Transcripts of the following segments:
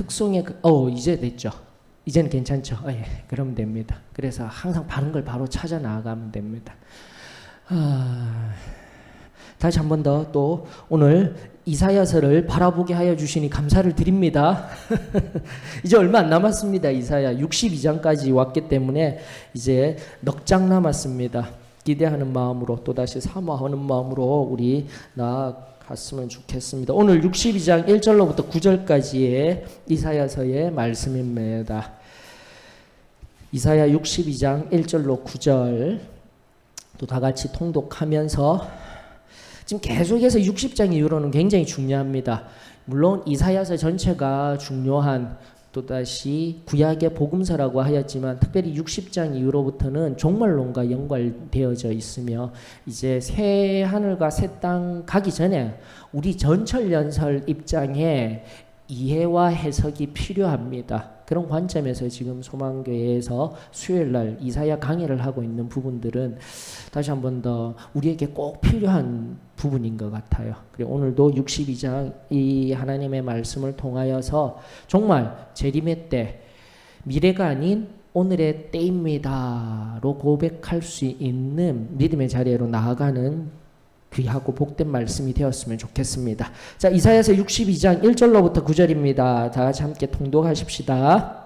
특송의 이제 됐죠. 이제는 괜찮죠. 예, 그러면 됩니다. 그래서 항상 바른 걸 바로 찾아 나아가면 됩니다. 다시 한 번 더 또 오늘 이사야서를 바라보게 하여 주시니 감사를 드립니다. 이제 얼마 안 남았습니다. 이사야 62장까지 왔기 때문에 이제 넉 장 남았습니다. 기대하는 마음으로 또다시 사모하는 마음으로 우리 나아갔으면 좋겠습니다. 오늘 62장 1절로부터 9절까지의 이사야서의 말씀입니다. 이사야 62장 1절로 9절 또 다 같이 통독하면서 지금 계속해서 60장 이후로는 굉장히 중요합니다. 물론 이사야서 전체가 중요한 또다시 구약의 복음서라고 하였지만 특별히 60장 이후로부터는 종말론과 연관되어져 있으며 이제 새 하늘과 새 땅 가기 전에 우리 전철연설 입장에 이해와 해석이 필요합니다. 그런 관점에서 지금 소망교회에서 수요일날 이사야 강의를 하고 있는 부분들은 다시 한 번 더 우리에게 꼭 필요한 부분인 것 같아요. 그리고 오늘도 62장 이 하나님의 말씀을 통하여서 정말 재림의 때 미래가 아닌 오늘의 때입니다로 고백할 수 있는 믿음의 자리로 나아가는 귀하고 복된 말씀이 되었으면 좋겠습니다. 자, 이사야서 62장 1절로부터 9절입니다. 다 같이 함께 통독하십시다.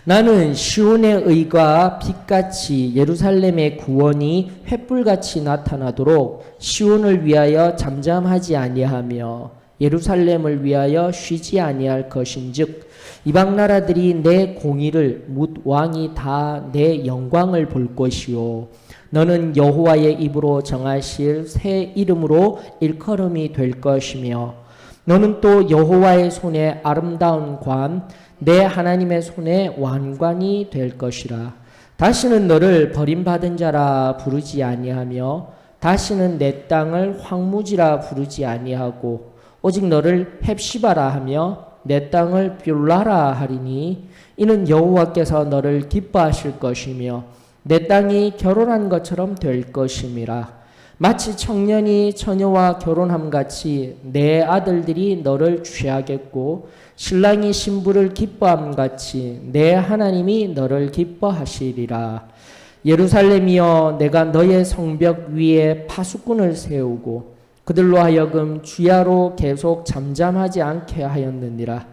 나는 시온의 의가 빛같이 예루살렘의 구원이 횃불같이 나타나도록 시온을 위하여 잠잠하지 아니하며 예루살렘을 위하여 쉬지 아니할 것인즉 이방 나라들이 내 공의를 묻 왕이 다 내 영광을 볼 것이요 너는 여호와의 입으로 정하실 새 이름으로 일컬음이 될 것이며 너는 또 여호와의 손에 아름다운 관 내 하나님의 손에 왕관이 될 것이라. 다시는 너를 버림받은 자라 부르지 아니하며 다시는 내 땅을 황무지라 부르지 아니하고 오직 너를 헵시바라 하며 내 땅을 뷸라라 하리니 이는 여호와께서 너를 기뻐하실 것이며 내 땅이 결혼한 것처럼 될 것임이라. 마치 청년이 처녀와 결혼함같이 내 아들들이 너를 취하겠고 신랑이 신부를 기뻐함같이 내 하나님이 너를 기뻐하시리라. 예루살렘이여 내가 너의 성벽 위에 파수꾼을 세우고 그들로 하여금 주야로 계속 잠잠하지 않게 하였느니라.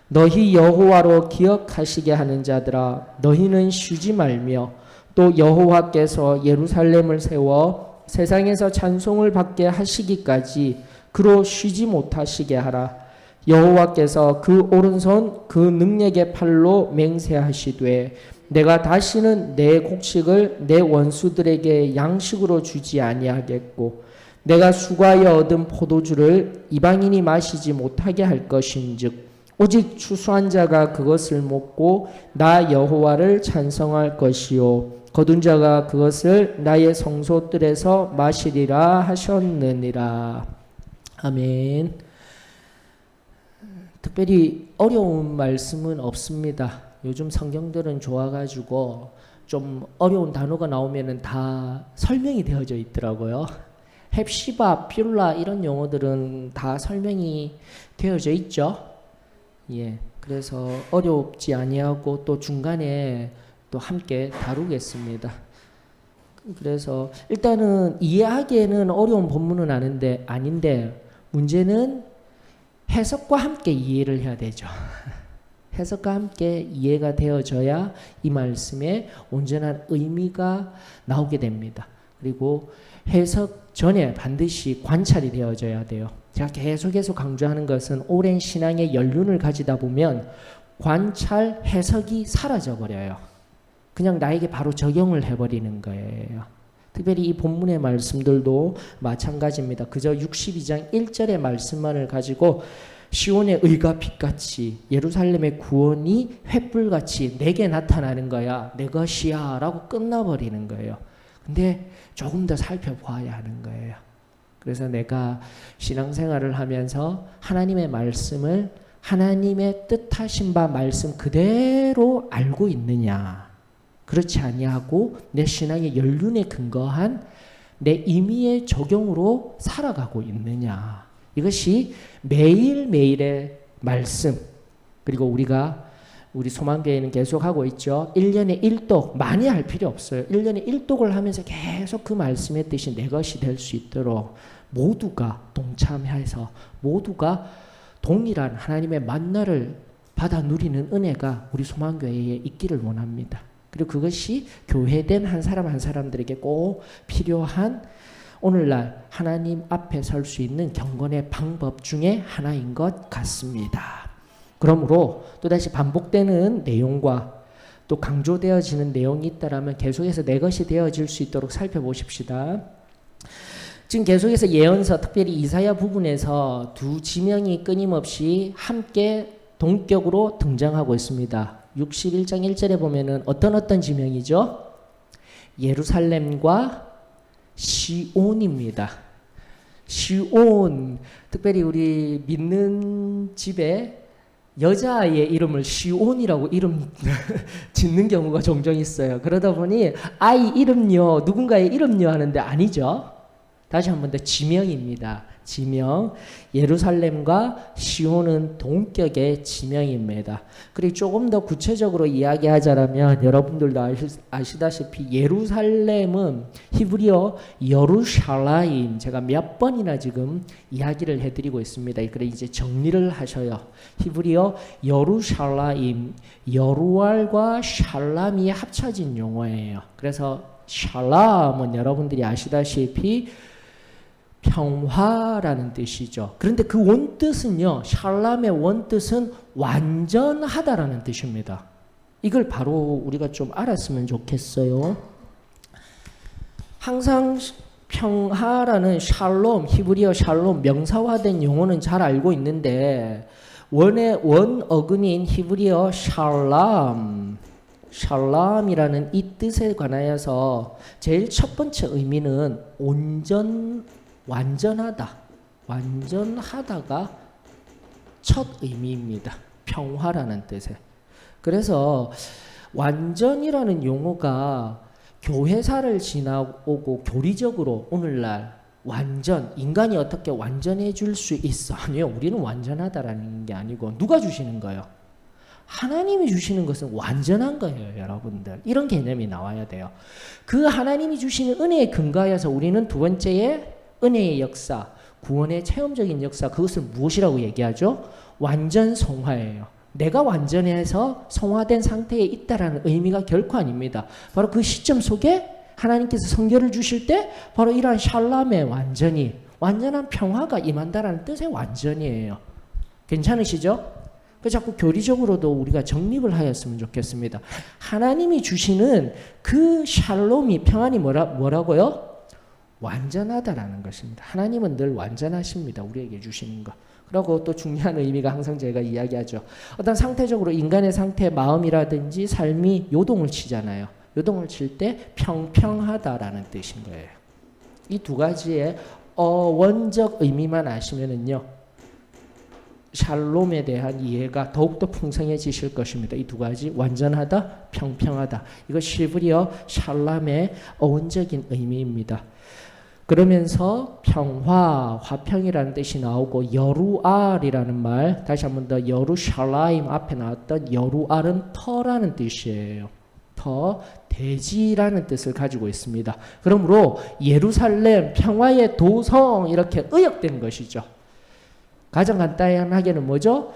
너희 여호와로 기억하시게 하는 자들아 너희는 쉬지 말며 또 여호와께서 예루살렘을 세워 세상에서 찬송을 받게 하시기까지 그로 쉬지 못하시게 하라. 여호와께서 그 오른손 그 능력의 팔로 맹세하시되 내가 다시는 내 곡식을 내 원수들에게 양식으로 주지 아니하겠고 내가 수고하여 얻은 포도주를 이방인이 마시지 못하게 할 것인즉 오직 추수한 자가 그것을 먹고 나 여호와를 찬송할 것이요 거둔 자가 그것을 나의 성소들에서 마시리라 하셨느니라. 아멘. 특별히 어려운 말씀은 없습니다. 요즘 성경들은 좋아가지고 좀 어려운 단어가 나오면은 다 설명이 되어져 있더라고요. 헵시바, 뷸라 이런 용어들은 다 설명이 되어져 있죠. 예, 그래서 어렵지 아니하고 또 중간에 또 함께 다루겠습니다. 그래서 일단은 이해하기에는 어려운 본문은 아닌데 문제는 해석과 함께 이해를 해야 되죠. 해석과 함께 이해가 되어져야 이 말씀에 온전한 의미가 나오게 됩니다. 그리고 해석 전에 반드시 관찰이 되어져야 돼요. 제가 계속해서 강조하는 것은 오랜 신앙의 연륜을 가지다 보면 관찰, 해석이 사라져 버려요. 그냥 나에게 바로 적용을 해버리는 거예요. 특별히 이 본문의 말씀들도 마찬가지입니다. 그저 62장 1절의 말씀만을 가지고 시온의 의가 빛같이 예루살렘의 구원이 횃불같이 내게 나타나는 거야. 내 것이야 라고 끝나버리는 거예요. 근데 조금 더 살펴봐야 하는 거예요. 그래서 내가 신앙생활을 하면서 하나님의 말씀을 하나님의 뜻하신 바 말씀 그대로 알고 있느냐, 그렇지 아니하고 내 신앙의 연륜에 근거한 내 임의의 적용으로 살아가고 있느냐, 이것이 매일매일의 말씀, 그리고 우리 소망교회는 계속 하고 있죠. 1년에 1독, 많이 할 필요 없어요. 1년에 1독을 하면서 계속 그 말씀의 뜻이 내 것이 될 수 있도록 모두가 동참해서 모두가 동일한 하나님의 만나를 받아 누리는 은혜가 우리 소망교회에 있기를 원합니다. 그리고 그것이 교회된 한 사람 한 사람들에게 꼭 필요한 오늘날 하나님 앞에 설 수 있는 경건의 방법 중에 하나인 것 같습니다. 그러므로 또다시 반복되는 내용과 또 강조되어지는 내용이 있다라면 계속해서 내 것이 되어질 수 있도록 살펴보십시다. 지금 계속해서 예언서, 특별히 이사야 부분에서 두 지명이 끊임없이 함께 동격으로 등장하고 있습니다. 61장 1절에 보면은 어떤 지명이죠? 예루살렘과 시온입니다. 시온, 특별히 우리 믿는 집에 여자아이의 이름을 시온이라고 이름 짓는 경우가 종종 있어요. 그러다 보니 아이 이름요, 누군가의 이름요 하는데 아니죠. 다시 한 번 더 지명입니다. 지명. 예루살렘과 시온은 동격의 지명입니다. 그리고 조금 더 구체적으로 이야기하자면 여러분들도 아시다시피 예루살렘은 히브리어 여루샬라임, 제가 몇 번이나 지금 이야기를 해드리고 있습니다. 그래 이제 정리를 하셔요. 히브리어 여루샬라임, 여루알과 샬람이 합쳐진 용어예요. 그래서 샬람은 여러분들이 아시다시피 평화라는 뜻이죠. 그런데 그 원뜻은요, 샬람의 원뜻은 완전하다라는 뜻입니다. 이걸 바로 우리가 좀 알았으면 좋겠어요. 항상 평화라는 샬롬, 히브리어 샬롬, 명사화된 용어는 잘 알고 있는데 원의 원어근인 히브리어 샬람이라는 이 뜻에 관하여서 제일 첫 번째 의미는 완전하다가 첫 의미입니다. 평화라는 뜻에. 그래서 완전이라는 용어가 교회사를 지나오고 교리적으로 오늘날 완전, 인간이 어떻게 완전해질 수 있어? 아니요, 우리는 완전하다라는 게 아니고 누가 주시는 거예요? 하나님이 주시는 것은 완전한 거예요, 여러분들. 이런 개념이 나와야 돼요. 그 하나님이 주시는 은혜에 근거하여서 우리는 두 번째에 은혜의 역사, 구원의 체험적인 역사, 그것을 무엇이라고 얘기하죠? 완전 성화예요. 내가 완전해서 성화된 상태에 있다라는 의미가 결코 아닙니다. 바로 그 시점 속에 하나님께서 성결을 주실 때 바로 이러한 샬람의 완전한 평화가 임한다라는 뜻의 완전이에요. 괜찮으시죠? 자꾸 교리적으로도 우리가 정립을 하였으면 좋겠습니다. 하나님이 주시는 그 샬롬이, 평안이 뭐라고요? 완전하다라는 것입니다. 하나님은 늘 완전하십니다. 우리에게 주시는 것. 그리고 또 중요한 의미가 항상 제가 이야기하죠. 어떤 상태적으로 인간의 상태, 마음이라든지 삶이 요동을 치잖아요. 요동을 칠 때 평평하다라는 뜻인 거예요. 이 두 가지의 원적 의미만 아시면은요, 샬롬에 대한 이해가 더욱더 풍성해지실 것입니다. 이 두 가지, 완전하다, 평평하다. 이거 히브리어 샬람의 어원적인 의미입니다. 그러면서 평화, 화평이라는 뜻이 나오고 여루알이라는 말, 다시 한 번 더 여루샬라임 앞에 나왔던 여루알은 터라는 뜻이에요. 터, 대지라는 뜻을 가지고 있습니다. 그러므로 예루살렘, 평화의 도성 이렇게 의역된 것이죠. 가장 간단하게는 뭐죠?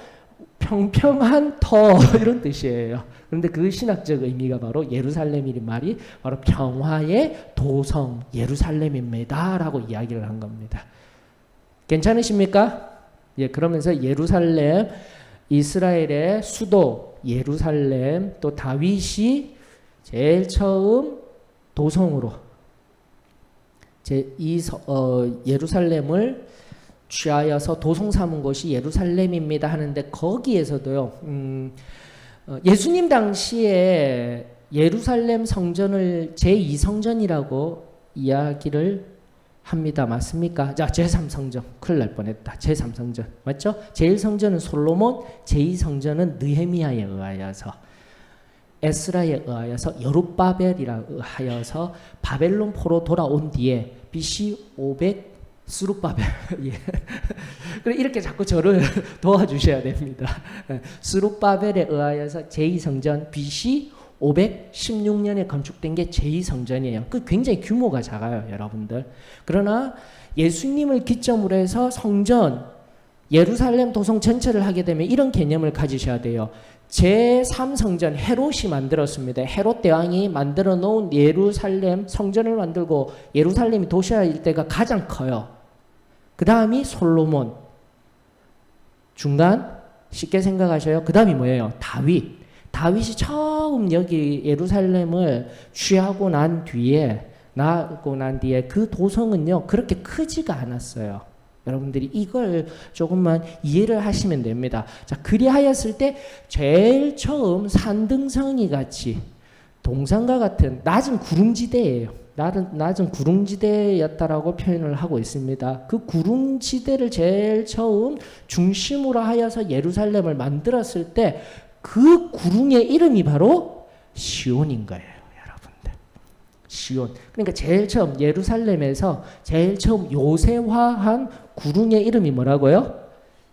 평평한 터 이런 뜻이에요. 그런데 그 신학적 의미가 바로 예루살렘이란 말이 바로 평화의 도성 예루살렘입니다라고 이야기를 한 겁니다. 괜찮으십니까? 예, 그러면서 예루살렘, 이스라엘의 수도 예루살렘, 또 다윗이 제일 처음 도성으로 예루살렘을 취하여서 도성 삼은 곳이 예루살렘입니다 하는데 거기에서도요, 예수님 당시에 예루살렘 성전을 제2성전이라고 이야기를 합니다. 맞습니까? 자, 제3성전. 큰일 날 뻔했다. 제3성전. 맞죠? 제1성전은 솔로몬, 제2성전은 느헤미야에 의하여서, 에스라에 의하여서, 여룻바벨이라 하여서 바벨론 포로 돌아온 뒤에 BC 500 수룹바벨. 예. 그래 이렇게 자꾸 저를 도와주셔야 됩니다. 스룹바벨에 의하여서 제2성전 BC 516년에 건축된 게 제2성전이에요. 그 굉장히 규모가 작아요, 여러분들. 그러나 예수님을 기점으로 해서 성전, 예루살렘 도성 전체를 하게 되면 이런 개념을 가지셔야 돼요. 제3성전 헤롯이 만들었습니다. 헤롯 대왕이 만들어 놓은 예루살렘 성전을 만들고 예루살렘이 도시화일 때가 가장 커요. 그 다음이 솔로몬. 중간 쉽게 생각하셔요. 그 다음이 뭐예요? 다윗. 다윗이 처음 여기 예루살렘을 취하고 난 뒤에 그 도성은요 그렇게 크지가 않았어요. 여러분들이 이걸 조금만 이해를 하시면 됩니다. 자, 그리하였을 때 제일 처음 산등성이 같이 동산과 같은 낮은 구릉지대예요. 낮은 구릉지대였다라고 표현을 하고 있습니다. 그 구릉지대를 제일 처음 중심으로 하여서 예루살렘을 만들었을 때 그 구릉의 이름이 바로 시온인 거예요, 여러분들. 시온. 그러니까 제일 처음 예루살렘에서 제일 처음 요새화한 구릉의 이름이 뭐라고요?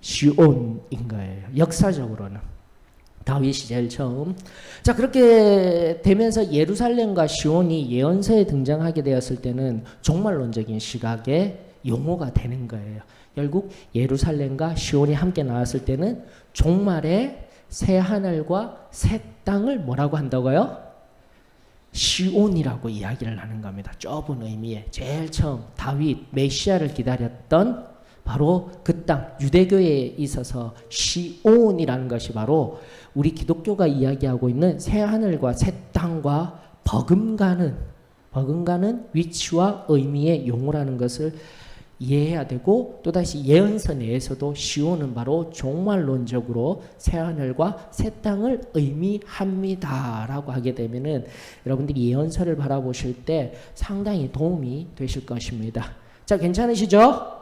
시온인 거예요. 역사적으로는. 다윗이 제일 처음. 자, 그렇게 되면서 예루살렘과 시온이 예언서에 등장하게 되었을 때는 종말론적인 시각의 용어가 되는 거예요. 결국 예루살렘과 시온이 함께 나왔을 때는 종말의 새 하늘과 새 땅을 뭐라고 한다고요? 시온이라고 이야기를 하는 겁니다. 좁은 의미에 제일 처음 다윗 메시아를 기다렸던 바로 그 땅, 유대교에 있어서 시온이라는 것이 바로 우리 기독교가 이야기하고 있는 새 하늘과 새 땅과 버금가는 위치와 의미의 용어라는 것을 이해해야 되고, 또다시 예언서 내에서도 시온은 바로 종말론적으로 새 하늘과 새 땅을 의미합니다라고 하게 되면은 여러분들이 예언서를 바라보실 때 상당히 도움이 되실 것입니다. 자, 괜찮으시죠?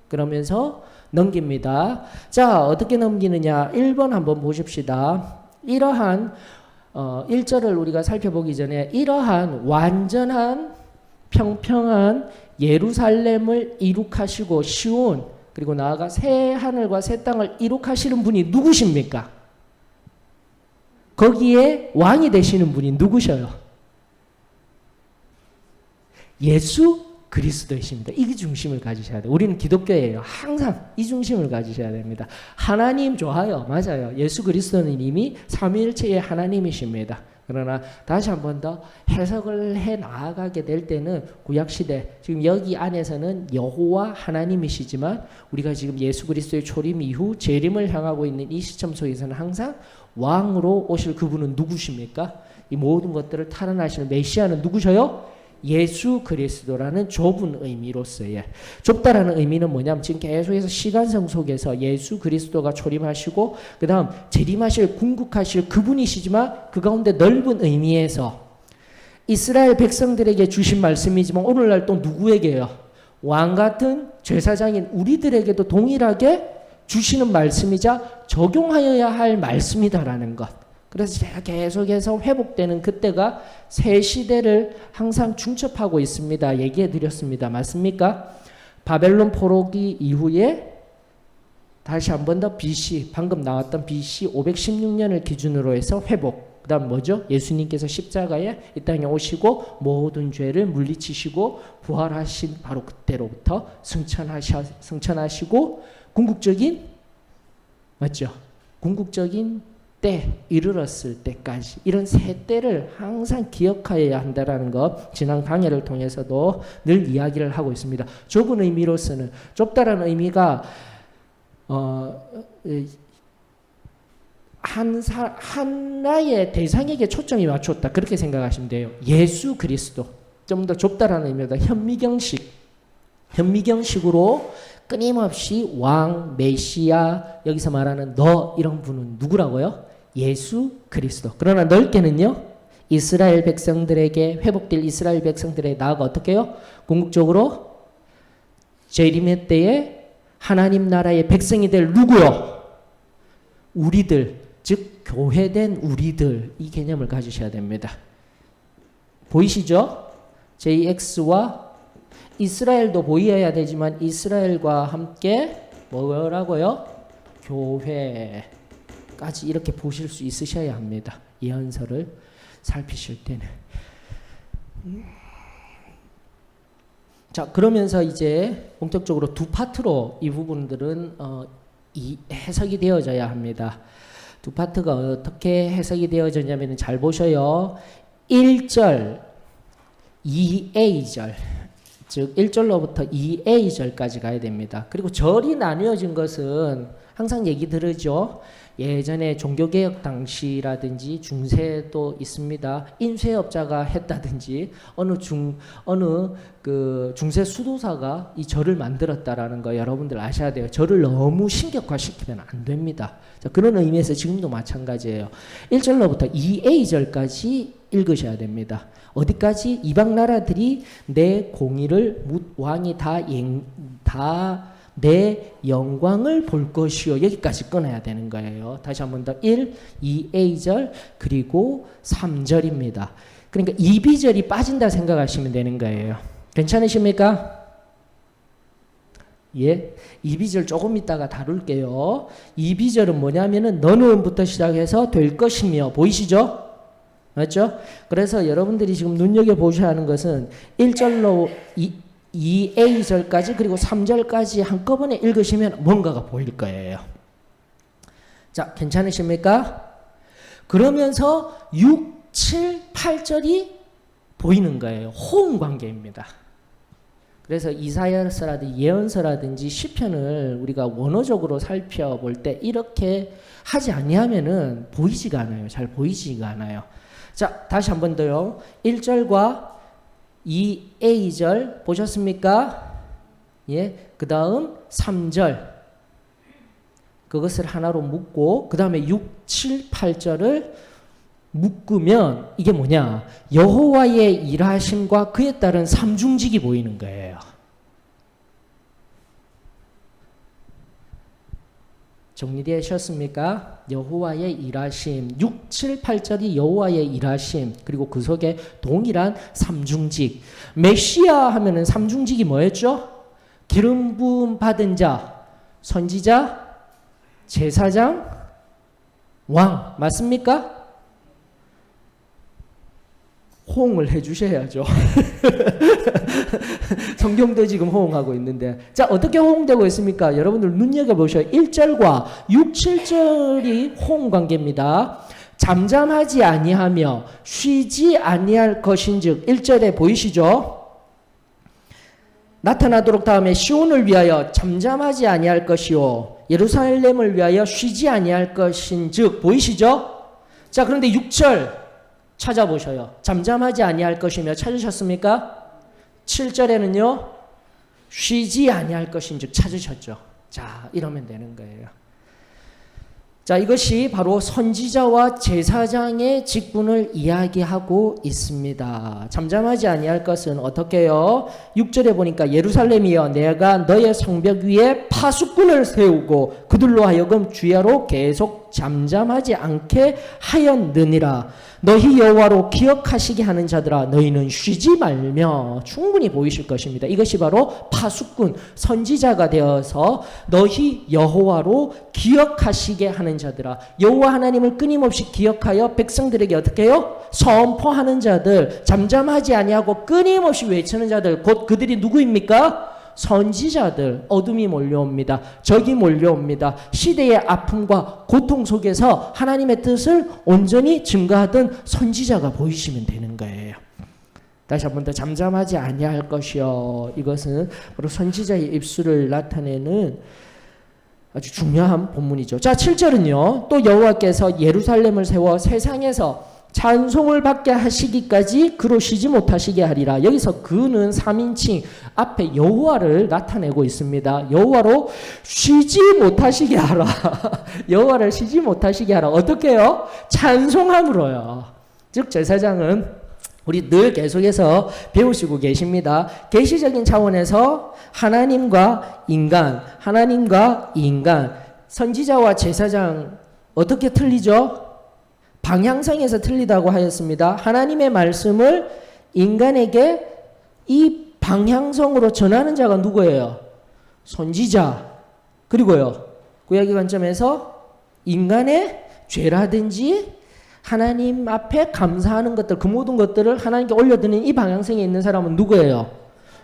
그러면서 넘깁니다. 자, 어떻게 넘기느냐? 1번 한번 보십시다. 이러한 1절을 우리가 살펴보기 전에 이러한 완전한 평평한 예루살렘을 이룩하시고 시온, 그리고 나아가 새 하늘과 새 땅을 이룩하시는 분이 누구십니까? 거기에 왕이 되시는 분이 누구셔요? 예수 그리스도이십니다. 이 중심을 가지셔야 돼요. 우리는 기독교예요. 항상 이 중심을 가지셔야 됩니다. 하나님 좋아요. 맞아요. 예수 그리스도는 이미 삼위일체의 하나님이십니다. 그러나 다시 한 번 더 해석을 해 나아가게 될 때는 구약시대, 지금 여기 안에서는 여호와 하나님이시지만 우리가 지금 예수 그리스도의 초림 이후 재림을 향하고 있는 이 시점 속에서는 항상 왕으로 오실 그분은 누구십니까? 이 모든 것들을 탈환하시는 메시아는 누구셔요? 예수 그리스도라는 좁은 의미로서의, 좁다라는 의미는 뭐냐면 지금 계속해서 시간성 속에서 예수 그리스도가 초림하시고 그 다음 재림하실 궁극하실 그분이시지만 그 가운데 넓은 의미에서 이스라엘 백성들에게 주신 말씀이지만 오늘날 또 누구에게요? 왕같은 제사장인 우리들에게도 동일하게 주시는 말씀이자 적용하여야 할 말씀이다라는 것. 그래서 제가 계속해서 회복되는 그때가 새 시대를 항상 중첩하고 있습니다. 얘기해 드렸습니다. 맞습니까? 바벨론 포로기 이후에 다시 한 번 더 BC, 방금 나왔던 BC 516년을 기준으로 해서 회복. 그 다음 뭐죠? 예수님께서 십자가에 이 땅에 오시고 모든 죄를 물리치시고 부활하신 바로 그때로부터 승천하시고 궁극적인, 맞죠? 궁극적인 때 이르렀을 때까지 이런 세 때를 항상 기억하여야 한다는 것, 지난 강해를 통해서도 늘 이야기를 하고 있습니다. 좁은 의미로서는, 좁다라는 의미가 하나의 대상에게 초점이 맞췄다, 그렇게 생각하시면 돼요. 예수 그리스도, 좀 더 좁다라는 의미보다 현미경식으로 끊임없이 왕, 메시아, 여기서 말하는 너, 이런 분은 누구라고요? 예수 그리스도. 그러나 넓게는요, 이스라엘 백성들에게, 회복될 이스라엘 백성들의 나아가 어떻게 해요? 궁극적으로 재림의 때에 하나님 나라의 백성이 될 누구요? 우리들, 즉 교회된 우리들, 이 개념을 가지셔야 됩니다. 보이시죠? JX와 이스라엘도 보여야 되지만 이스라엘과 함께 뭐라고요? 교회까지 이렇게 보실 수 있으셔야 합니다. 예언서를 살피실 때는. 자, 그러면서 이제 본격적으로 두 파트로 이 부분들은 이 해석이 되어져야 합니다. 두 파트가 어떻게 해석이 되어졌냐면 잘 보셔요. 1절, 2A절, 즉 1절로부터 2A절까지 가야 됩니다. 그리고 절이 나뉘어진 것은 항상 얘기 들으죠. 예전에 종교개혁 당시라든지 중세도 있습니다. 인쇄업자가 했다든지 어느 중세 수도사가 이 절을 만들었다라는 거 여러분들 아셔야 돼요. 절을 너무 신격화시키면 안 됩니다. 자, 그런 의미에서 지금도 마찬가지예요. 1절로부터 2A절까지 읽으셔야 됩니다. 어디까지? 이방 나라들이 내 공의를 왕이 다 내 영광을 볼 것이요. 여기까지 끊어야 되는 거예요. 다시 한 번 더 1, 2A절 그리고 3절입니다. 그러니까 2B절이 빠진다 생각하시면 되는 거예요. 괜찮으십니까? 예, 2B절 조금 이따가 다룰게요. 2B절은 뭐냐면은 너는부터 시작해서 될 것이며 보이시죠? 맞죠? 그래서 여러분들이 지금 눈여겨보셔야 하는 것은 1절로 2A절까지 그리고 3절까지 한꺼번에 읽으시면 뭔가가 보일 거예요. 자, 괜찮으십니까? 그러면서 6, 7, 8절이 보이는 거예요. 호응 관계입니다. 그래서 이사야서라든지 예언서라든지 시편을 우리가 원어적으로 살펴볼 때 이렇게 하지 아니하면은 보이지가 않아요. 잘 보이지가 않아요. 자, 다시 한 번 더요. 1절과 2A절 보셨습니까? 예, 그 다음 3절 그것을 하나로 묶고 그 다음에 6, 7, 8절을 묶으면 이게 뭐냐? 여호와의 일하심과 그에 따른 삼중직이 보이는 거예요. 정리되셨습니까? 여호와의 일하심 6, 7, 8절이 여호와의 일하심 그리고 그 속에 동일한 삼중직. 메시아 하면은 삼중직이 뭐였죠? 기름 부음 받은 자, 선지자, 제사장, 왕 맞습니까? 호응을 해주셔야죠. 성경도 지금 호응하고 있는데 자 어떻게 호응되고 있습니까? 여러분들 눈여겨보셔요. 1절과 6, 7절이 호응관계입니다. 잠잠하지 아니하며 쉬지 아니할 것인즉 1절에 보이시죠? 나타나도록 다음에 시온을 위하여 잠잠하지 아니할 것이요 예루살렘을 위하여 쉬지 아니할 것인즉 보이시죠? 자 그런데 6절 찾아보셔요. 잠잠하지 아니할 것이며 찾으셨습니까? 7절에는요. 쉬지 아니할 것인즉 찾으셨죠. 자, 이러면 되는 거예요. 자, 이것이 바로 선지자와 제사장의 직분을 이야기하고 있습니다. 잠잠하지 아니할 것은 어떻게 해요? 6절에 보니까 예루살렘이여 내가 너의 성벽 위에 파수꾼을 세우고 그들로 하여금 주야로 계속 잠잠하지 않게 하였느니라. 너희 여호와로 기억하시게 하는 자들아 너희는 쉬지 말며 충분히 보이실 것입니다. 이것이 바로 파수꾼 선지자가 되어서 너희 여호와로 기억하시게 하는 자들아 여호와 하나님을 끊임없이 기억하여 백성들에게 어떻게 해요? 선포하는 자들 잠잠하지 아니하고 끊임없이 외치는 자들 곧 그들이 누구입니까? 선지자들. 어둠이 몰려옵니다. 적이 몰려옵니다. 시대의 아픔과 고통 속에서 하나님의 뜻을 온전히 증거하던 선지자가 보이시면 되는 거예요. 다시 한 번 더 잠잠하지 아니할 것이요. 이것은 바로 선지자의 입술을 나타내는 아주 중요한 본문이죠. 자, 7절은요. 또 여호와께서 예루살렘을 세워 세상에서 찬송을 받게 하시기까지 그로 쉬지 못하시게 하리라. 여기서 그는 3인칭 앞에 여호와를 나타내고 있습니다. 여호와로 쉬지 못하시게 하라. 여호와를 쉬지 못하시게 하라. 어떻게 해요? 찬송함으로요. 즉 제사장은 우리 늘 계속해서 배우시고 계십니다. 계시적인 차원에서 하나님과 인간, 선지자와 제사장 어떻게 틀리죠? 방향성에서 틀리다고 하였습니다. 하나님의 말씀을 인간에게 이 방향성으로 전하는 자가 누구예요? 선지자. 그리고요, 구약의 관점에서 인간의 죄라든지 하나님 앞에 감사하는 것들, 그 모든 것들을 하나님께 올려드리는 이 방향성에 있는 사람은 누구예요?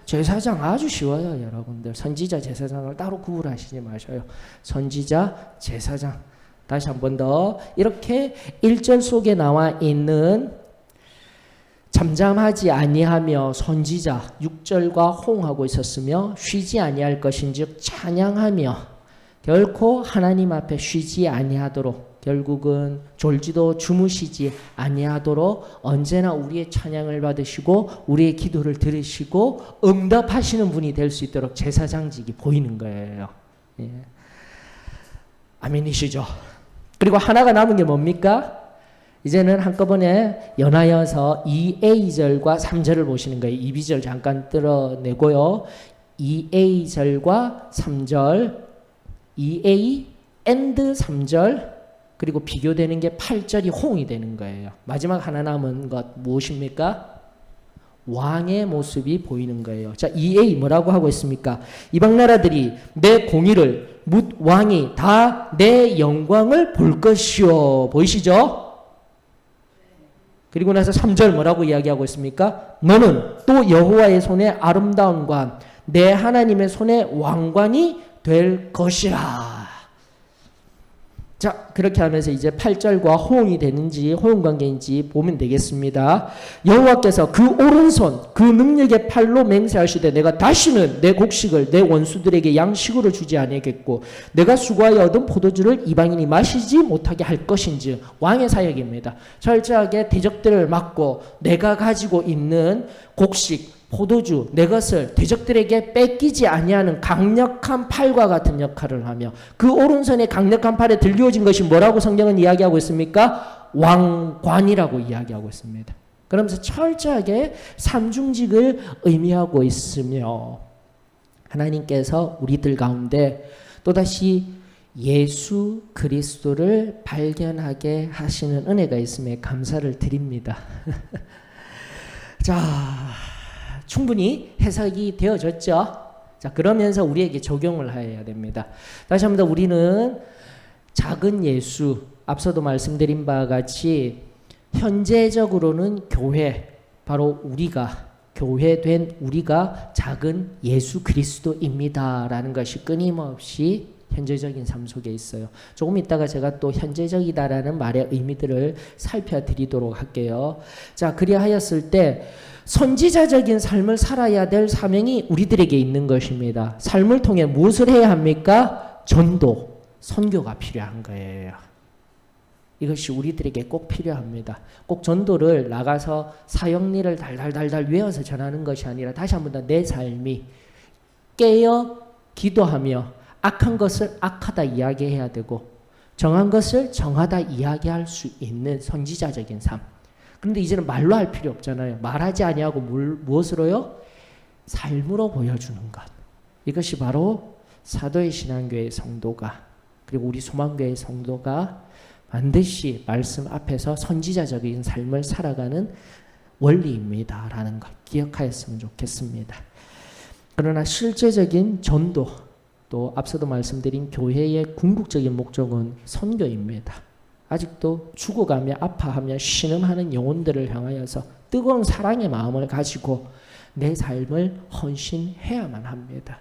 제사장. 아주 쉬워요, 여러분들. 선지자, 제사장을 따로 구분하시지 마셔요. 선지자, 제사장. 다시 한 번 더. 이렇게 1절 속에 나와 있는 잠잠하지 아니하며 선지자 6절과 호응하고 있었으며 쉬지 아니할 것인즉 찬양하며 결코 하나님 앞에 쉬지 아니하도록, 결국은 졸지도 주무시지 아니하도록 언제나 우리의 찬양을 받으시고 우리의 기도를 들으시고 응답하시는 분이 될 수 있도록 제사장직이 보이는 거예요. 예. 아멘이시죠? 그리고 하나가 남은 게 뭡니까? 이제는 한꺼번에 연하여서 2a절과 3절을 보시는 거예요. 2b절 잠깐 뜯어내고요. 2a절과 3절, 2a and 3절, 그리고 비교되는 게 8절이 호응이 되는 거예요. 마지막 하나 남은 것 무엇입니까? 왕의 모습이 보이는 거예요. 자, 2a 뭐라고 하고 있습니까? 이방 나라들이 내 공의를 묻 왕이 다 내 영광을 볼 것이요. 보이시죠? 그리고 나서 3절 뭐라고 이야기하고 있습니까? 너는 또 여호와의 손에 아름다운 관, 내 하나님의 손에 왕관이 될 것이라. 자, 그렇게 하면서 이제 8절과 호응이 되는지 호응 관계인지 보면 되겠습니다. 여호와께서 그 오른손, 그 능력의 팔로 맹세하시되 내가 다시는 내 곡식을 내 원수들에게 양식으로 주지 아니하겠고 내가 수고하여 얻은 포도주를 이방인이 마시지 못하게 할 것인지. 왕의 사역입니다. 철저하게 대적들을 막고 내가 가지고 있는 곡식, 포도주, 내 것을 대적들에게 뺏기지 아니하는 강력한 팔과 같은 역할을 하며 그 오른손의 강력한 팔에 들려진 것이 뭐라고 성경은 이야기하고 있습니까? 왕관이라고 이야기하고 있습니다. 그러면서 철저하게 삼중직을 의미하고 있으며 하나님께서 우리들 가운데 또다시 예수 그리스도를 발견하게 하시는 은혜가 있음에 감사를 드립니다. 자, 충분히 해석이 되어졌죠. 자, 그러면서 우리에게 적용을 해야 됩니다. 다시 한번 더 우리는 작은 예수, 앞서도 말씀드린 바와 같이 현재적으로는 교회, 바로 우리가, 교회된 우리가 작은 예수 그리스도입니다라는 것이 끊임없이 현재적인 삶 속에 있어요. 조금 있다가 제가 또 현재적이다라는 말의 의미들을 살펴드리도록 할게요. 자, 그리하였을 때 선지자적인 삶을 살아야 될 사명이 우리들에게 있는 것입니다. 삶을 통해 무엇을 해야 합니까? 전도, 선교가 필요한 거예요. 이것이 우리들에게 꼭 필요합니다. 꼭 전도를 나가서 사역리를 달달달달 외워서 전하는 것이 아니라 다시 한 번 더 내 삶이 깨어 기도하며 악한 것을 악하다 이야기해야 되고 정한 것을 정하다 이야기할 수 있는 선지자적인 삶. 그런데 이제는 말로 할 필요 없잖아요. 말하지 아니하고 무엇으로요? 삶으로 보여주는 것. 이것이 바로 사도의 신앙교회 성도가, 그리고 우리 소망교회 성도가 반드시 말씀 앞에서 선지자적인 삶을 살아가는 원리입니다 라는 것 기억하였으면 좋겠습니다. 그러나 실제적인 전도, 또 앞서도 말씀드린 교회의 궁극적인 목적은 선교입니다. 아직도 죽어가며 아파하며 신음하는 영혼들을 향하여서 뜨거운 사랑의 마음을 가지고 내 삶을 헌신해야만 합니다.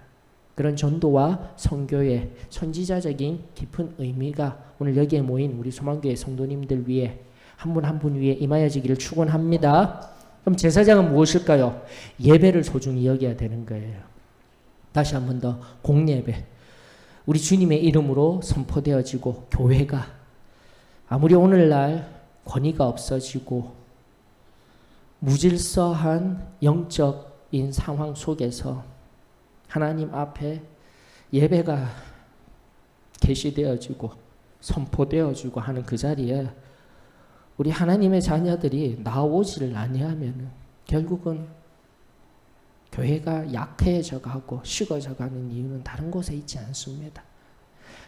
그런 전도와 선교의 선지자적인 깊은 의미가 오늘 여기에 모인 우리 소망교회 성도님들 위해 한 분 한 분 위에 임하여지기를 축원합니다. 그럼 제사장은 무엇일까요? 예배를 소중히 여겨야 되는 거예요. 다시 한 번 더 공예배, 우리 주님의 이름으로 선포되어지고 교회가 아무리 오늘날 권위가 없어지고 무질서한 영적인 상황 속에서 하나님 앞에 예배가 계시되어지고 선포되어지고 하는 그 자리에 우리 하나님의 자녀들이 나오지를 아니하면 결국은 교회가 약해져 가고 식어져 가는 이유는 다른 곳에 있지 않습니다.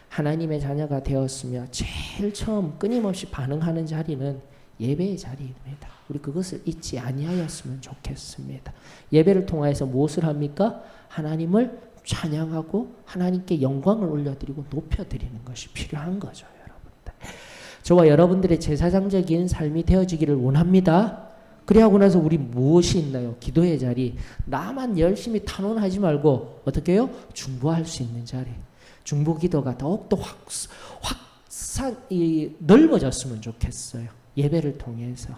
하나님의 자녀가 되었으며 제일 처음 끊임없이 반응하는 자리는 예배의 자리입니다. 우리 그것을 잊지 아니하였으면 좋겠습니다. 예배를 통하여서 무엇을 합니까? 하나님을 찬양하고 하나님께 영광을 올려드리고 높여드리는 것이 필요한 거죠, 여러분들. 저와 여러분들의 제사장적인 삶이 되어지기를 원합니다. 그래하고 나서 우리 무엇이 있나요? 기도의 자리. 나만 열심히 탄원하지 말고 어떻게 해요? 중보할 수 있는 자리. 중보 기도가 더욱더 넓어졌으면 좋겠어요. 예배를 통해서.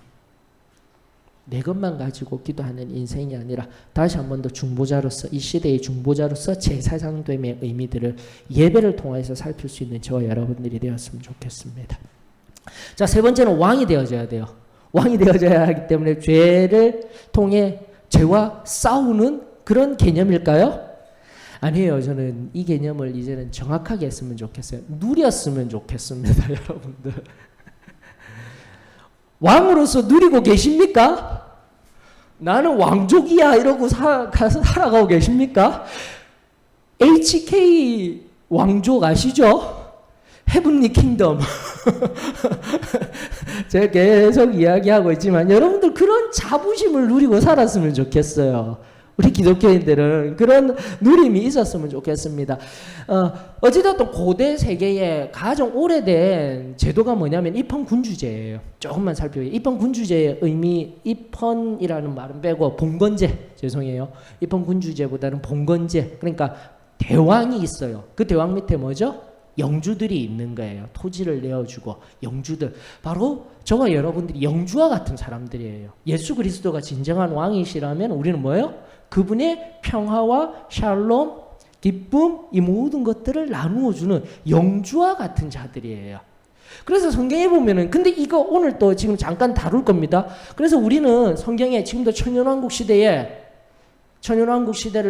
내 것만 가지고 기도하는 인생이 아니라 다시 한 번 더 중보자로서, 이 시대의 중보자로서 제사장됨의 의미들을 예배를 통해서 살필 수 있는 저와 여러분들이 되었으면 좋겠습니다. 자, 세 번째는 왕이 되어져야 돼요. 왕이 되어져야 하기 때문에 죄를 통해 죄와 싸우는 그런 개념일까요? 아니에요. 저는 이 개념을 이제는 정확하게 했으면 좋겠어요. 누렸으면 좋겠습니다, 여러분들. 왕으로서 누리고 계십니까? 나는 왕족이야 이러고 살아가고 계십니까? HK 왕족 아시죠? 헤븐리 킹덤. 제가 계속 이야기하고 있지만 여러분들 그런 자부심을 누리고 살았으면 좋겠어요. 우리 기독교인들은 그런 누림이 있었으면 좋겠습니다. 어찌됐든 고대 세계의 가장 오래된 제도가 뭐냐면 입헌군주제예요. 조금만 살펴보세요. 입헌군주제의 의미, 입헌이라는 말은 빼고 봉건제, 죄송해요. 입헌군주제보다는 봉건제. 그러니까 대왕이 있어요. 그 대왕 밑에 뭐죠? 영주들이 있는 거예요. 토지를 내어주고 영주들. 바로 저와 여러분들이 영주와 같은 사람들이에요. 예수 그리스도가 진정한 왕이시라면 우리는 뭐예요? 그분의 평화와 샬롬, 기쁨, 이 모든 것들을 나누어주는 영주와 같은 자들이에요. 그래서 성경에 보면은, 근데 이거 오늘 또 지금 잠깐 다룰 겁니다. 그래서 우리는 성경에 지금도 천년왕국 시대를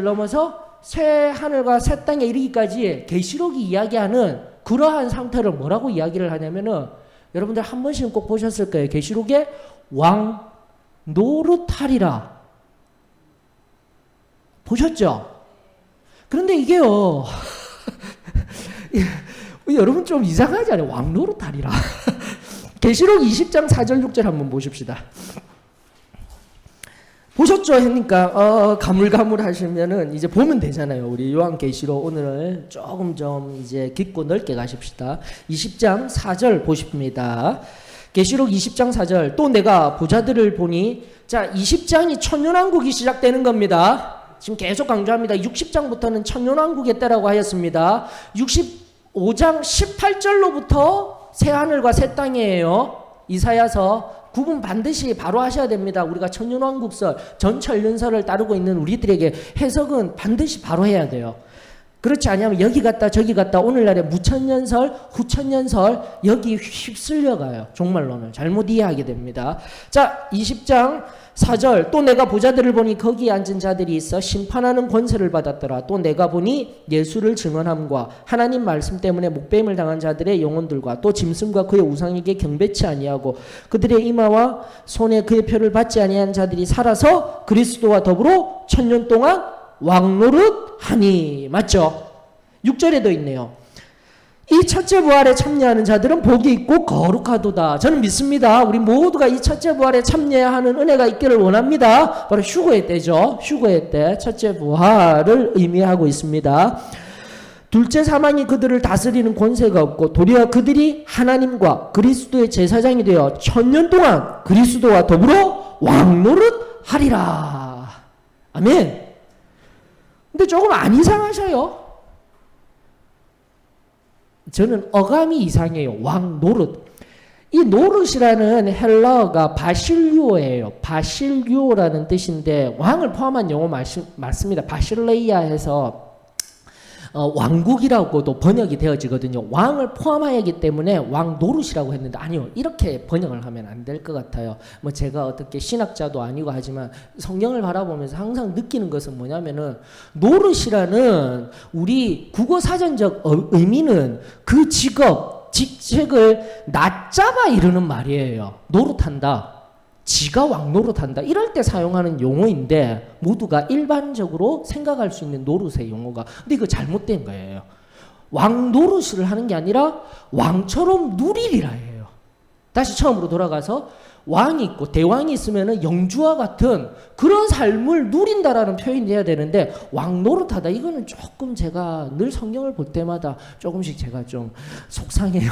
넘어서 새 하늘과 새 땅에 이르기까지 계시록이 이야기하는 그러한 상태를 뭐라고 이야기를 하냐면은, 여러분들 한 번씩은 꼭 보셨을 거예요. 계시록에 왕 노릇하리라. 보셨죠? 그런데 이게요, 여러분 좀 이상하지 않아요? 왕 노릇하리라. 계시록 20장 4절 6절 한번 보십시다. 보셨죠? 하니까 가물가물 하시면은 이제 보면 되잖아요. 우리 요한계시록 오늘 조금 좀 이제 깊고 넓게 가십시다. 20장 4절 보십니다. 계시록 20장 4절. 또 내가 보자들을 보니, 자, 20장이 천년왕국이 시작되는 겁니다. 지금 계속 강조합니다. 60장부터는 천년왕국의 때라고 하였습니다. 65장 18절로부터 새하늘과 새 땅이에요. 이사야서 구분 반드시 바로 하셔야 됩니다. 우리가 천년왕국설, 전천년설을 따르고 있는 우리들에게 해석은 반드시 바로 해야 돼요. 그렇지 않으면 여기 갔다 저기 갔다 오늘날의 무천년설, 후천년설 여기 휩쓸려가요. 종말론을 잘못 이해하게 됩니다. 자, 20장 4절. 또 내가 보자들을 보니 거기에 앉은 자들이 있어 심판하는 권세를 받았더라. 또 내가 보니 예수를 증언함과 하나님 말씀 때문에 목배임을 당한 자들의 영혼들과 또 짐승과 그의 우상에게 경배치 아니하고 그들의 이마와 손에 그의 표를 받지 아니한 자들이 살아서 그리스도와 더불어 천년 동안 왕노릇하니. 맞죠? 6절에도 있네요. 이 첫째 부활에 참여하는 자들은 복이 있고 거룩하도다. 저는 믿습니다. 우리 모두가 이 첫째 부활에 참여하는 은혜가 있기를 원합니다. 바로 휴거의 때죠. 휴거의 때 첫째 부활을 의미하고 있습니다. 둘째 사망이 그들을 다스리는 권세가 없고 도리어 그들이 하나님과 그리스도의 제사장이 되어 천년 동안 그리스도와 더불어 왕노릇하리라. 아멘. 근데 조금 안 이상하셔요? 저는 어감이 이상해요. 왕 노릇. 이 노릇이라는 헬라어가 바실류어예요. 바실류어라는 뜻인데 왕을 포함한 용어 맞습니다. 바실레이아 해서 왕국이라고도 번역이 되어지거든요. 왕을 포함하기 때문에 왕 노릇이라고 했는데 아니요. 이렇게 번역을 하면 안 될 것 같아요. 뭐 제가 어떻게 신학자도 아니고 하지만 성경을 바라보면서 항상 느끼는 것은 뭐냐면은 노릇이라는 우리 국어 사전적 의미는 그 직책을 낮잡아 이르는 말이에요. 노릇한다. 지가 왕노릇한다. 이럴 때 사용하는 용어인데 모두가 일반적으로 생각할 수 있는 노릇의 용어가, 근데 이거 잘못된 거예요. 왕노릇을 하는 게 아니라 왕처럼 누리리라 해요. 다시 처음으로 돌아가서 왕이 있고 대왕이 있으면은 영주와 같은 그런 삶을 누린다라는 표현이 돼야 되는데 왕 노릇하다 이거는 조금 제가 늘 성경을 볼 때마다 조금씩 제가 좀 속상해요.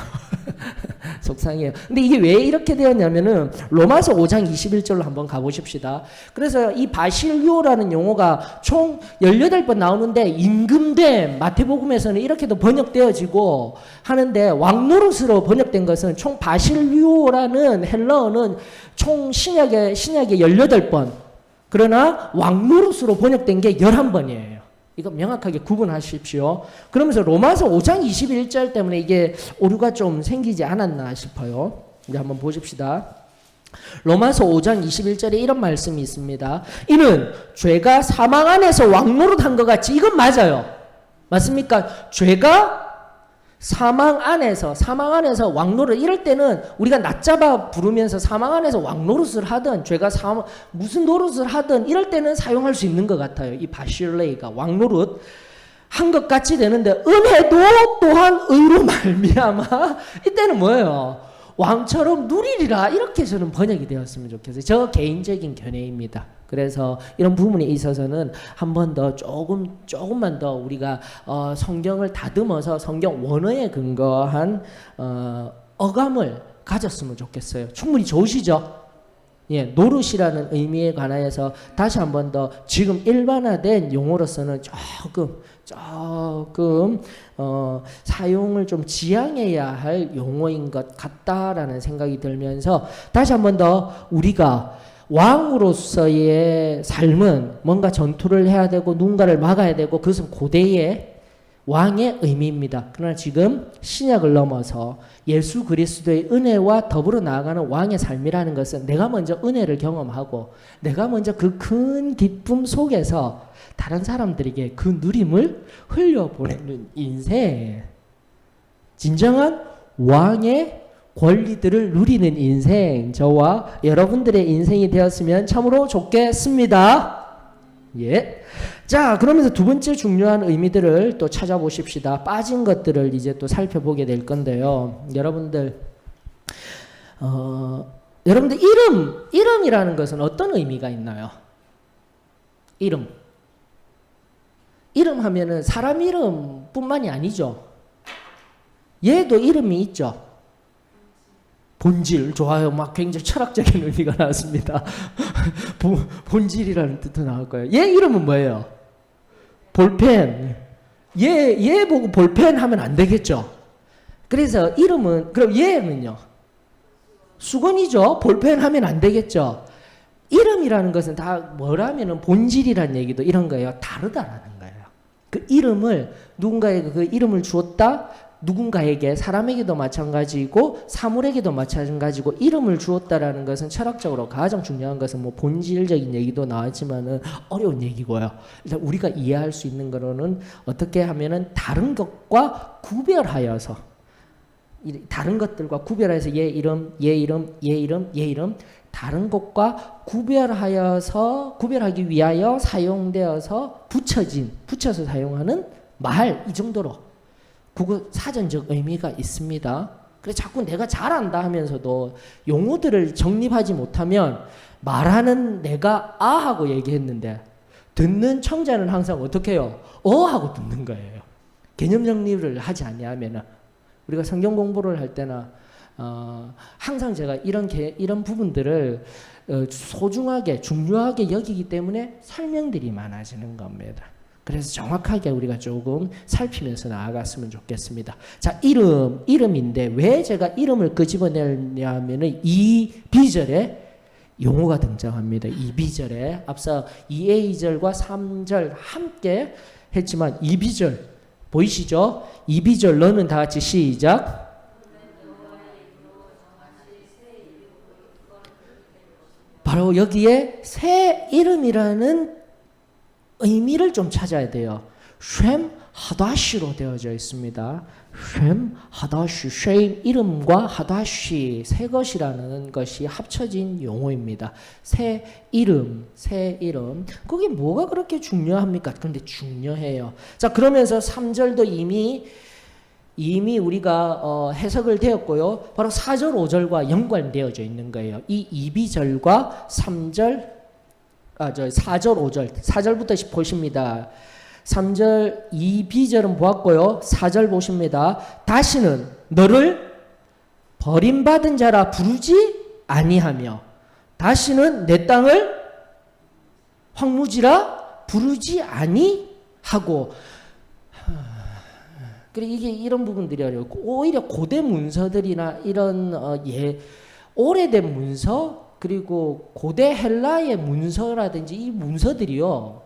속상해요. 근데 이게 왜 이렇게 되었냐면은 로마서 5장 21절로 한번 가보십시다. 그래서 이 바실료라는 용어가 총 18번 나오는데 임금됨 마태복음에서는 이렇게도 번역되어지고 하는데 왕 노릇으로 번역된 것은 총 바실료라는 헬라어는 총 신약에 18번 그러나 왕 노릇으로 번역된 게 11번이에요. 이거 명확하게 구분하십시오. 그러면서 로마서 5장 21절 때문에 이게 오류가 좀 생기지 않았나 싶어요. 이제 한번 보십시다. 로마서 5장 21절에 이런 말씀이 있습니다. 이는 죄가 사망 안에서 왕노릇한 것 같이 이건 맞아요. 맞습니까? 죄가 사망 안에서 왕노릇 이럴 때는 우리가 낮잡아 부르면서 사망 안에서 왕노릇을 하든 죄가 무슨 노릇을 하든 이럴 때는 사용할 수 있는 것 같아요. 이 바실레이가 왕노릇 한 것 같이 되는데 은혜도 또한 의로 말미암아 이때는 뭐예요? 왕처럼 누리리라 이렇게 저는 번역이 되었으면 좋겠어요. 저 개인적인 견해입니다. 그래서 이런 부분에 있어서는 한 번 더 조금만 더 우리가 성경을 다듬어서 성경 원어에 근거한 어감을 가졌으면 좋겠어요. 충분히 좋으시죠? 예, 노릇이라는 의미에 관하여서 다시 한 번 더 지금 일반화된 용어로서는 조금 사용을 좀 지양해야 할 용어인 것 같다라는 생각이 들면서 다시 한 번 더 우리가 왕으로서의 삶은 뭔가 전투를 해야 되고 누군가를 막아야 되고 그것은 고대의 왕의 의미입니다. 그러나 지금 신약을 넘어서 예수 그리스도의 은혜와 더불어 나아가는 왕의 삶이라는 것은 내가 먼저 은혜를 경험하고 내가 먼저 그 큰 기쁨 속에서 다른 사람들에게 그 누림을 흘려보내는 인생, 진정한 왕의 권리들을 누리는 인생, 저와 여러분들의 인생이 되었으면 참으로 좋겠습니다. 예. 자, 그러면서 두 번째 중요한 의미들을 또 찾아보십시다. 빠진 것들을 이제 또 살펴보게 될 건데요. 여러분들 이름이라는 것은 어떤 의미가 있나요? 이름 하면은 사람 이름뿐만이 아니죠. 얘도 이름이 있죠. 본질, 좋아요. 막 굉장히 철학적인 의미가 나왔습니다. 본질이라는 뜻도 나올 거예요. 얘 이름은 뭐예요? 볼펜. 얘 보고 볼펜 하면 안 되겠죠. 그래서 이름은, 그럼 얘는요? 수건이죠. 볼펜 하면 안 되겠죠. 이름이라는 것은 다 뭐라면은 본질이라는 얘기도 이런 거예요. 다르다라는 거예요. 그 이름을 누군가에게 그 이름을 주었다. 누군가에게 사람에게도 마찬가지고 사물에게도 마찬가지고 이름을 주었다라는 것은 철학적으로 가장 중요한 것은 뭐 본질적인 얘기도 나왔지만은 어려운 얘기고요. 일단 우리가 이해할 수 있는 거로는 어떻게 하면은 다른 것과 구별하여서 다른 것들과 구별해서 얘 이름 다른 것과 구별하기 위하여 사용되어서 붙여서 사용하는 말 이 정도로 국어 사전적 의미가 있습니다. 그래서 자꾸 내가 잘한다 하면서도 용어들을 정립하지 못하면 말하는 내가 하고 얘기했는데 듣는 청자는 항상 어떻게 해요? 하고 듣는 거예요. 개념 정립을 하지 않으면 우리가 성경 공부를 할 때나 항상 제가 이런 부분들을 소중하게 중요하게 여기기 때문에 설명들이 많아지는 겁니다. 그래서 정확하게 우리가 조금 살피면서 나아갔으면 좋겠습니다. 자, 이름인데 왜 제가 이름을 끄집어내냐면은 이 비절에 용어가 등장합니다. 이 비절에 앞서 2a 2절과 3절 함께 했지만 이 비절 보이시죠? 이 비절 너는 다 같이 시작. 바로 여기에 새 이름이라는 의미를 좀 찾아야 돼요. 쉔 하다시로 되어져 있습니다. 쉔 하다시, 쉔 이름과 하다시 새 것이라는 것이 합쳐진 용어입니다. 새 이름. 그게 뭐가 그렇게 중요합니까? 그런데 중요해요. 자, 그러면서 3절도 이미 이미 우리가 해석을 되었고요. 바로 4절, 5절과 연관되어져 있는 거예요. 이 2비절과 3절, 4절, 5절, 4절부터 보십니다. 3절 2비절은 보았고요. 4절 보십니다. 다시는 너를 버림받은 자라 부르지 아니하며 다시는 내 땅을 황무지라 부르지 아니하고. 그래 이게 이런 부분들이 어렵고 오히려 고대 문서들이나 이런 오래된 문서 그리고 고대 헬라의 문서라든지 이 문서들이요.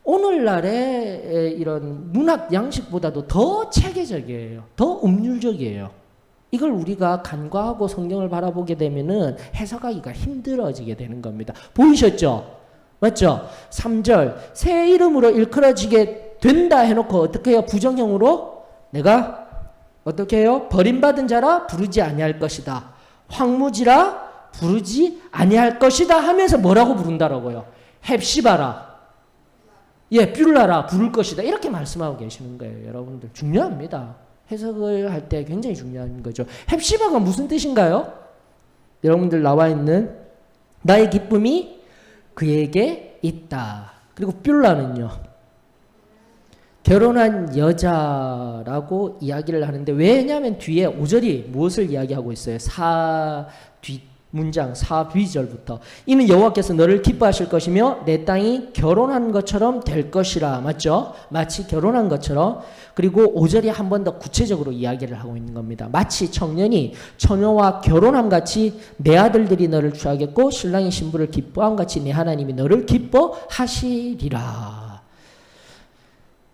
오늘날의 이런 문학 양식보다도 더 체계적이에요. 더 음률적이에요. 이걸 우리가 간과하고 성경을 바라보게 되면은 해석하기가 힘들어지게 되는 겁니다. 보이셨죠? 맞죠? 3절 새 이름으로 일컬어지게 된다 해놓고 어떻게 해요? 부정형으로 내가 어떻게 해요? 버림받은 자라 부르지 아니할 것이다. 황무지라 부르지 아니할 것이다 하면서 뭐라고 부른다라고요? 헵시바라. 예, 뷸라라 부를 것이다. 이렇게 말씀하고 계시는 거예요. 여러분들 중요합니다. 해석을 할 때 굉장히 중요한 거죠. 헵시바가 무슨 뜻인가요? 여러분들 나와 있는 나의 기쁨이 그에게 있다. 그리고 뷸라는요. 결혼한 여자라고 이야기를 하는데 왜냐하면 뒤에 5절이 무엇을 이야기하고 있어요? 문장 4비절부터 이는 여호와께서 너를 기뻐하실 것이며 내 땅이 결혼한 것처럼 될 것이라. 맞죠? 마치 결혼한 것처럼. 그리고 5절이 한 번 더 구체적으로 이야기를 하고 있는 겁니다. 마치 청년이 처녀와 결혼함 같이 내 아들들이 너를 취하겠고 신랑이 신부를 기뻐함 같이 내 하나님이 너를 기뻐하시리라.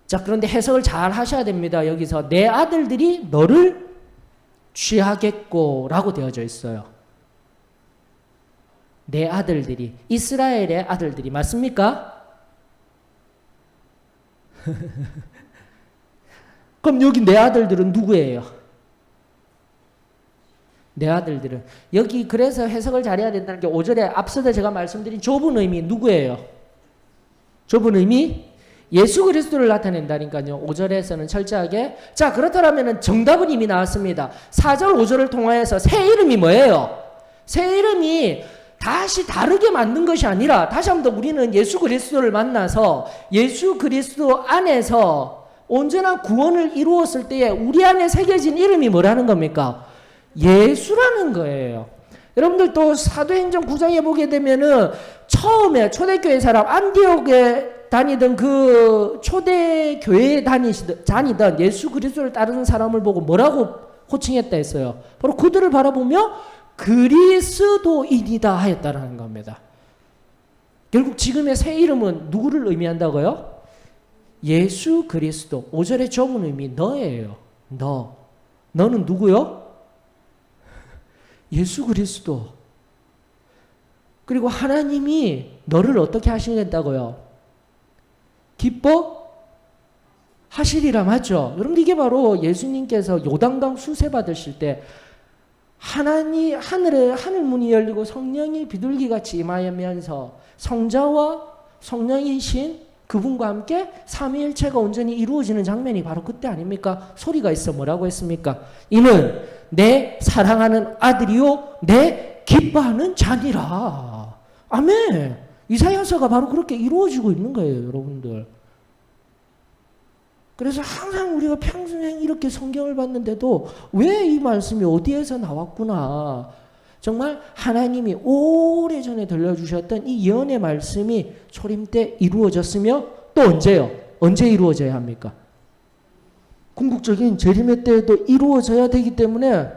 자, 그런데 해석을 잘 하셔야 됩니다. 여기서 내 아들들이 너를 취하겠고 라고 되어져 있어요. 내 아들들이, 이스라엘의 아들들이 맞습니까? 그럼 여기 내 아들들은 누구예요? 내 아들들은 여기 그래서 해석을 잘해야 된다는 게 5절에 앞서서 제가 말씀드린 좁은 의미 누구예요? 좁은 의미 예수 그리스도를 나타낸다니까요. 5절에서는 철저하게. 자, 그렇다면 정답은 이미 나왔습니다. 4절 5절을 통하여서 새 이름이 뭐예요? 새 이름이 다시 다르게 만든 것이 아니라 다시 한번 더 우리는 예수 그리스도를 만나서 예수 그리스도 안에서 온전한 구원을 이루었을 때에 우리 안에 새겨진 이름이 뭐라는 겁니까? 예수라는 거예요. 여러분들 또 사도행전 9장에 보게 되면은 처음에 초대교회 사람 안디옥에 다니던 그 초대교회에 다니던 예수 그리스도를 따르는 사람을 보고 뭐라고 호칭했다 했어요? 바로 그들을 바라보며 그리스도인이다 하였다라는 겁니다. 결국 지금의 새 이름은 누구를 의미한다고요? 예수 그리스도. 5절의 좁은 의미 너예요. 너는 누구요? 예수 그리스도. 그리고 하나님이 너를 어떻게 하시겠다고요? 기뻐하시리라. 맞죠? 여러분 이게 바로 예수님께서 요단강 수세 받으실 때 하늘 문이 열리고 성령이 비둘기같이 임하면서 성자와 성령이신 그분과 함께 삼위일체가 온전히 이루어지는 장면이 바로 그때 아닙니까? 소리가 있어 뭐라고 했습니까? 이는 내 사랑하는 아들이요 내 기뻐하는 자니라. 아멘. 이사야서가 바로 그렇게 이루어지고 있는 거예요, 여러분들. 그래서 항상 우리가 평생 이렇게 성경을 봤는데도 왜 이 말씀이 어디에서 나왔구나. 정말 하나님이 오래전에 들려주셨던 이 예언의 말씀이 초림 때 이루어졌으며 또 언제요? 언제 이루어져야 합니까? 궁극적인 재림의 때에도 이루어져야 되기 때문에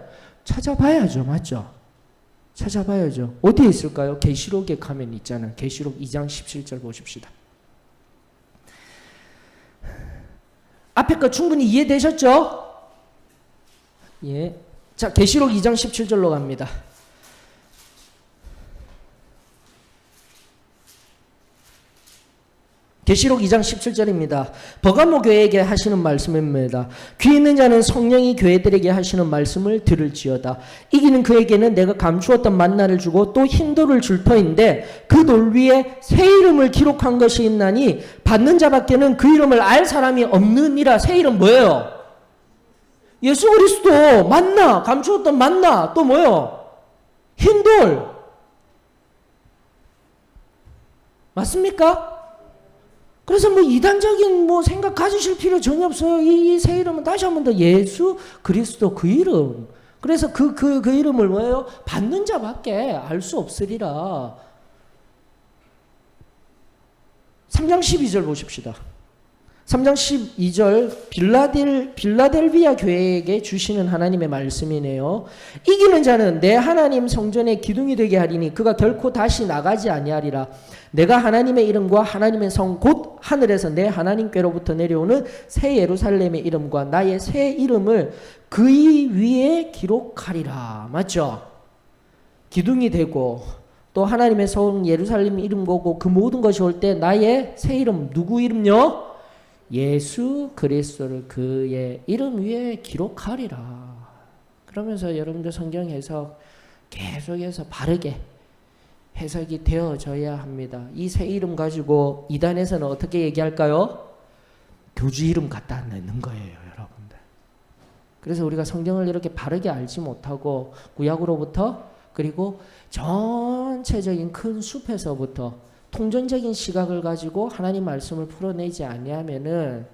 찾아봐야죠. 맞죠? 찾아봐야죠. 어디에 있을까요? 계시록에 가면 있잖아요. 계시록 2장 17절 보십시다. 앞에 거 충분히 이해되셨죠? 예. 자, 계시록 2장 17절로 갑니다. 계시록 2장 17절입니다. 버가모 교회에게 하시는 말씀입니다. 귀 있는 자는 성령이 교회들에게 하시는 말씀을 들을지어다. 이기는 그에게는 내가 감추었던 만나를 주고 또 흰 돌을 줄 터인데 그 돌 위에 새 이름을 기록한 것이 있나니 받는 자밖에는 그 이름을 알 사람이 없느니라. 새 이름 뭐예요? 예수 그리스도 만나, 감추었던 만나, 또 뭐요? 흰돌. 맞습니까? 그래서 뭐 이단적인 뭐 생각 가지실 필요 전혀 없어요. 이 새 이름은 다시 한 번 더 예수 그리스도 그 이름. 그래서 그 이름을 뭐예요? 받는 자밖에 알 수 없으리라. 3장 12절 보십시다. 3장 12절 빌라델비아 교회에게 주시는 하나님의 말씀이네요. 이기는 자는 내 하나님 성전의 기둥이 되게 하리니 그가 결코 다시 나가지 아니하리라. 내가 하나님의 이름과 하나님의 성 곧 하늘에서 내 하나님께로부터 내려오는 새 예루살렘의 이름과 나의 새 이름을 그의 위에 기록하리라. 맞죠? 기둥이 되고 또 하나님의 성 예루살렘 이름 거고 그 모든 것이 올 때 나의 새 이름 누구 이름요? 예수 그리스도를 그의 이름 위에 기록하리라. 그러면서 여러분들 성경 해석 계속해서 바르게 해석이 되어져야 합니다. 이 새 이름 가지고 이단에서는 어떻게 얘기할까요? 교주 이름 갖다 넣는 거예요, 여러분들. 그래서 우리가 성경을 이렇게 바르게 알지 못하고 구약으로부터 그리고 전체적인 큰 숲에서부터 통전적인 시각을 가지고 하나님 말씀을 풀어내지 아니하면은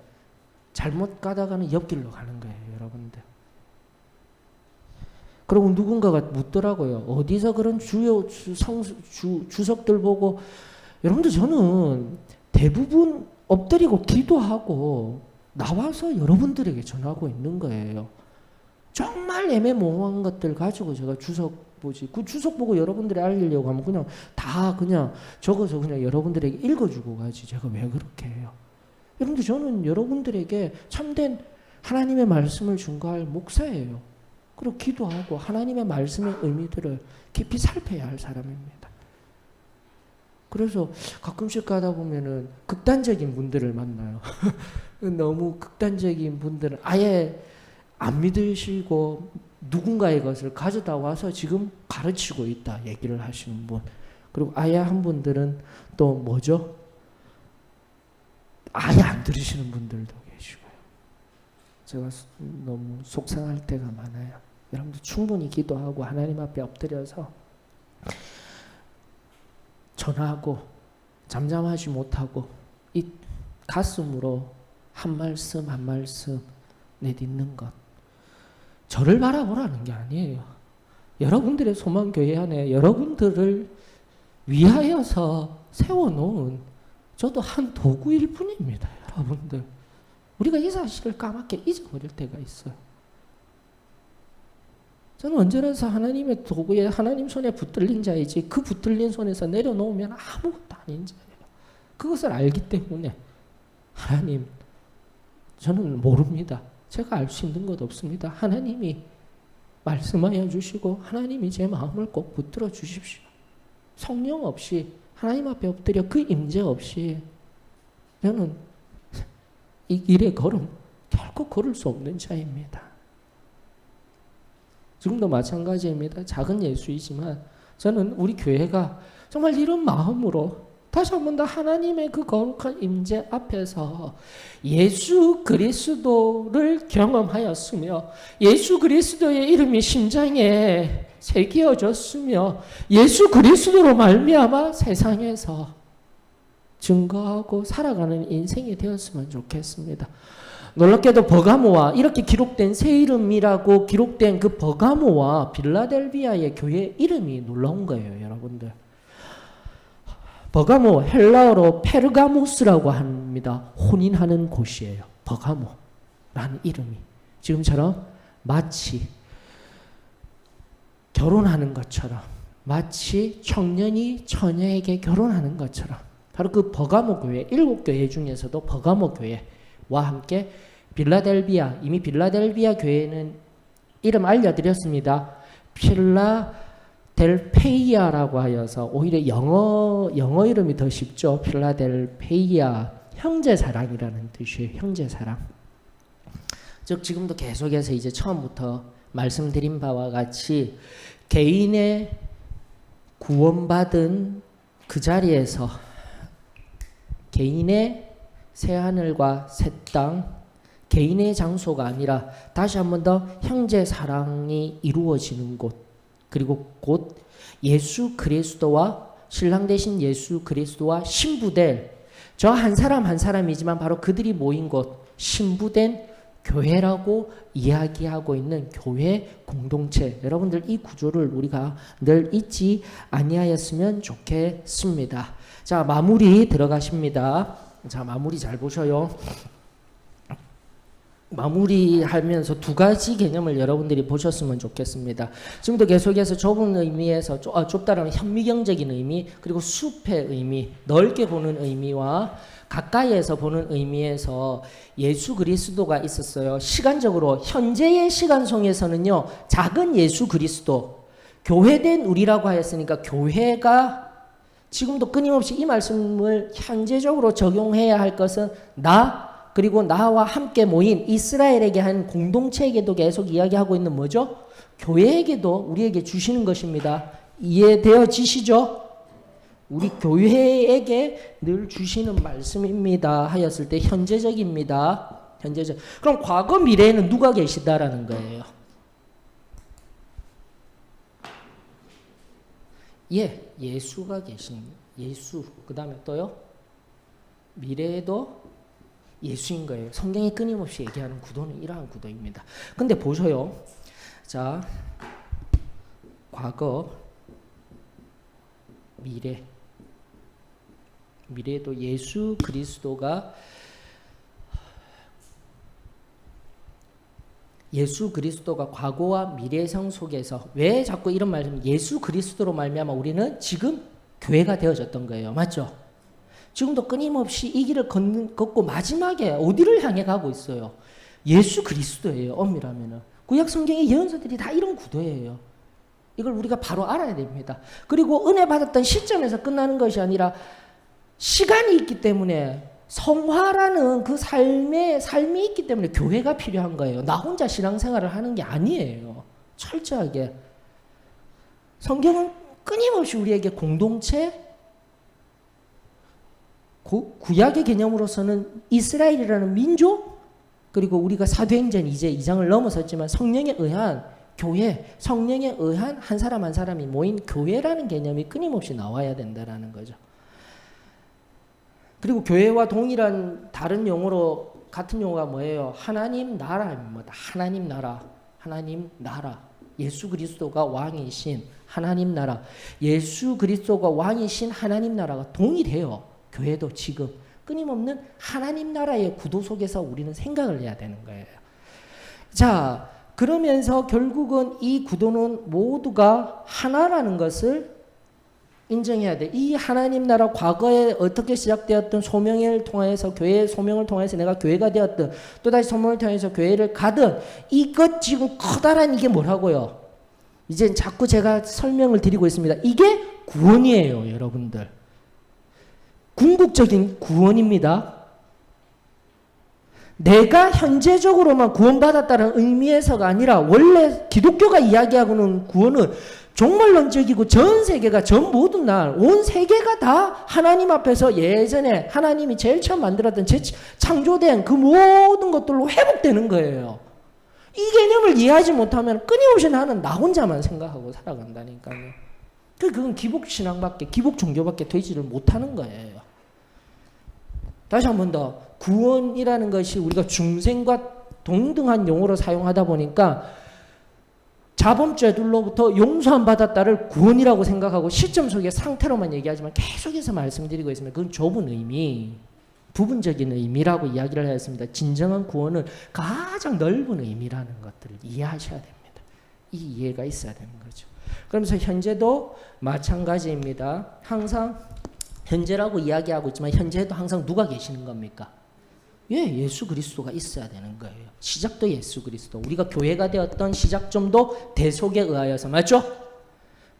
잘못 가다가는 옆길로 가는 거예요, 여러분들. 그리고 누군가가 묻더라고요. 어디서 그런 주석들 보고. 여러분들 저는 대부분 엎드리고 기도하고 나와서 여러분들에게 전하고 있는 거예요. 정말 애매모호한 것들 가지고 제가 주석 보지. 그 주석 보고 여러분들이 알리려고 하면 그냥 적어서 그냥 여러분들에게 읽어주고 가지. 제가 왜 그렇게 해요? 여러분들 저는 여러분들에게 참된 하나님의 말씀을 증거할 목사예요. 그리고 기도하고 하나님의 말씀의 의미들을 깊이 살펴야 할 사람입니다. 그래서 가끔씩 가다 보면은 극단적인 분들을 만나요. 너무 극단적인 분들은 아예 안 믿으시고 누군가의 것을 가져다 와서 지금 가르치고 있다 얘기를 하시는 분. 그리고 아예 한 분들은 또 뭐죠? 아예 안 들으시는 분들도 계시고요. 제가 너무 속상할 때가 많아요. 여러분들 충분히 기도하고 하나님 앞에 엎드려서 전하고 잠잠하지 못하고 이 가슴으로 한 말씀 한 말씀 내딛는 것. 저를 바라보라는 게 아니에요. 여러분들의 소망교회 안에 여러분들을 위하여서 세워놓은 저도 한 도구일 뿐입니다. 여러분들. 우리가 이 사실을 까맣게 잊어버릴 때가 있어요. 저는 언제나 하나님의 도구에 하나님 손에 붙들린 자이지 그 붙들린 손에서 내려놓으면 아무것도 아닌 자예요. 그것을 알기 때문에 하나님 저는 모릅니다. 제가 알 수 있는 것 없습니다. 하나님이 말씀하여 주시고 하나님이 제 마음을 꼭 붙들어 주십시오. 성령 없이 하나님 앞에 엎드려 그 임재 없이 저는 이 길의 걸음 결코 걸을 수 없는 자입니다. 지금도 마찬가지입니다. 작은 예수이지만 저는 우리 교회가 정말 이런 마음으로 다시 한 번 더 하나님의 그 거룩한 임재 앞에서 예수 그리스도를 경험하였으며 예수 그리스도의 이름이 심장에 새겨졌으며 예수 그리스도로 말미암아 세상에서 증거하고 살아가는 인생이 되었으면 좋겠습니다. 놀랍게도 버가모와 이렇게 기록된 새 이름이라고 기록된 그 버가모와 빌라델비아의 교회 이름이 놀라운 거예요, 여러분들. 버가모 헬라어로 페르가모스라고 합니다. 혼인하는 곳이에요. 버가모라는 이름이 지금처럼 마치 결혼하는 것처럼 마치 청년이 처녀에게 결혼하는 것처럼 바로 그 버가모 교회 7교회 중에서도 버가모 교회와 함께 빌라델비아 이미 빌라델비아 교회는 이름 알려드렸습니다. 필라델페이아라고 하여서 오히려 영어 이름이 더 쉽죠. 필라델페이아 형제사랑이라는 뜻이에요. 형제사랑. 즉 지금도 계속해서 이제 처음부터 말씀드린 바와 같이 개인의 구원받은 그 자리에서 개인의 새하늘과 새 땅, 개인의 장소가 아니라 다시 한 번 더 형제 사랑이 이루어지는 곳, 그리고 곧 예수 그리스도와 신랑 되신 예수 그리스도와 신부될 저 한 사람 한 사람이지만 바로 그들이 모인 곳, 신부된 교회라고 이야기하고 있는 교회 공동체. 여러분들 이 구조를 우리가 늘 잊지 아니하였으면 좋겠습니다. 자, 마무리 들어가십니다. 자, 마무리 잘 보셔요. 마무리하면서 두 가지 개념을 여러분들이 보셨으면 좋겠습니다. 지금도 계속해서 좁은 의미에서 좁다라는 현미경적인 의미, 그리고 숲의 의미, 넓게 보는 의미와 가까이에서 보는 의미에서 예수 그리스도가 있었어요. 시간적으로 현재의 시간송에서는요, 작은 예수 그리스도, 교회된 우리라고 하였으니까 교회가 지금도 끊임없이 이 말씀을 현재적으로 적용해야 할 것은 그리고 나와 함께 모인 이스라엘에게 한 공동체에게도 계속 이야기하고 있는 뭐죠? 교회에게도 우리에게 주시는 것입니다. 이해되어지시죠? 우리 교회에게 늘 주시는 말씀입니다 하였을 때 현재적입니다. 현재적. 그럼 과거 미래에는 누가 계시다라는 거예요? 예수가 계신 예수. 그 다음에 또요? 미래에도 예수인 거예요. 성경이 끊임없이 얘기하는 구도는 이러한 구도입니다. 근데 보셔요. 자, 과거, 미래에도 예수 그리스도가 과거와 미래성 속에서 왜 자꾸 이런 말씀, 예수 그리스도로 말미암아 우리는 지금 교회가 되어졌던 거예요. 맞죠? 지금도 끊임없이 이 길을 걷고 마지막에 어디를 향해 가고 있어요? 예수 그리스도예요. 엄밀하면은 구약 성경의 예언서들이 다 이런 구도예요. 이걸 우리가 바로 알아야 됩니다. 그리고 은혜 받았던 시점에서 끝나는 것이 아니라 시간이 있기 때문에 성화라는 그 삶이 있기 때문에 교회가 필요한 거예요. 나 혼자 신앙생활을 하는 게 아니에요. 철저하게 성경은 끊임없이 우리에게 공동체, 구약의 개념으로서는 이스라엘이라는 민족, 그리고 우리가 사도행전 이제 2장을 넘어섰지만 성령에 의한 교회, 성령에 의한 한 사람 한 사람이 모인 교회라는 개념이 끊임없이 나와야 된다는 거죠. 그리고 교회와 동일한 다른 용어로 같은 용어가 뭐예요? 하나님 나라입니다. 하나님 나라. 예수 그리스도가 왕이신 하나님 나라. 예수 그리스도가 왕이신 하나님 나라가 동일해요. 교회도 지금 끊임없는 하나님 나라의 구도 속에서 우리는 생각을 해야 되는 거예요. 자, 그러면서 결국은 이 구도는 모두가 하나라는 것을 인정해야 돼. 이 하나님 나라 과거에 어떻게 시작되었던 소명을 통해서 교회의 소명을 통해서 내가 교회가 되었든 또다시 소명을 통해서 교회를 가든 이것 지금 커다란 이게 뭐라고요? 이제 자꾸 제가 설명을 드리고 있습니다. 이게 구원이에요, 여러분들. 궁극적인 구원입니다. 내가 현재적으로만 구원받았다는 의미에서가 아니라 원래 기독교가 이야기하고는 구원은 종말론적이고 전 세계가 전 모든 온 세계가 다 하나님 앞에서 예전에 하나님이 제일 처음 만들었던 창조된 그 모든 것들로 회복되는 거예요. 이 개념을 이해하지 못하면 끊임없이 나는 나 혼자만 생각하고 살아간다니까요. 그건 기복 종교밖에 되지를 못하는 거예요. 다시 한 번 더, 구원이라는 것이 우리가 중생과 동등한 용어로 사용하다 보니까 자범죄들로부터 용서함 받았다를 구원이라고 생각하고 시점 속의 상태로만 얘기하지만 계속해서 말씀드리고 있습니다. 그건 좁은 의미, 부분적인 의미라고 이야기를 하였습니다. 진정한 구원은 가장 넓은 의미라는 것들을 이해하셔야 됩니다. 이 이해가 있어야 되는 거죠. 그러면서 현재도 마찬가지입니다. 항상 현재라고 이야기하고 있지만 현재에도 항상 누가 계시는 겁니까? 예수 그리스도가 있어야 되는 거예요. 시작도 예수 그리스도. 우리가 교회가 되었던 시작점도 대속에 의하여서, 맞죠?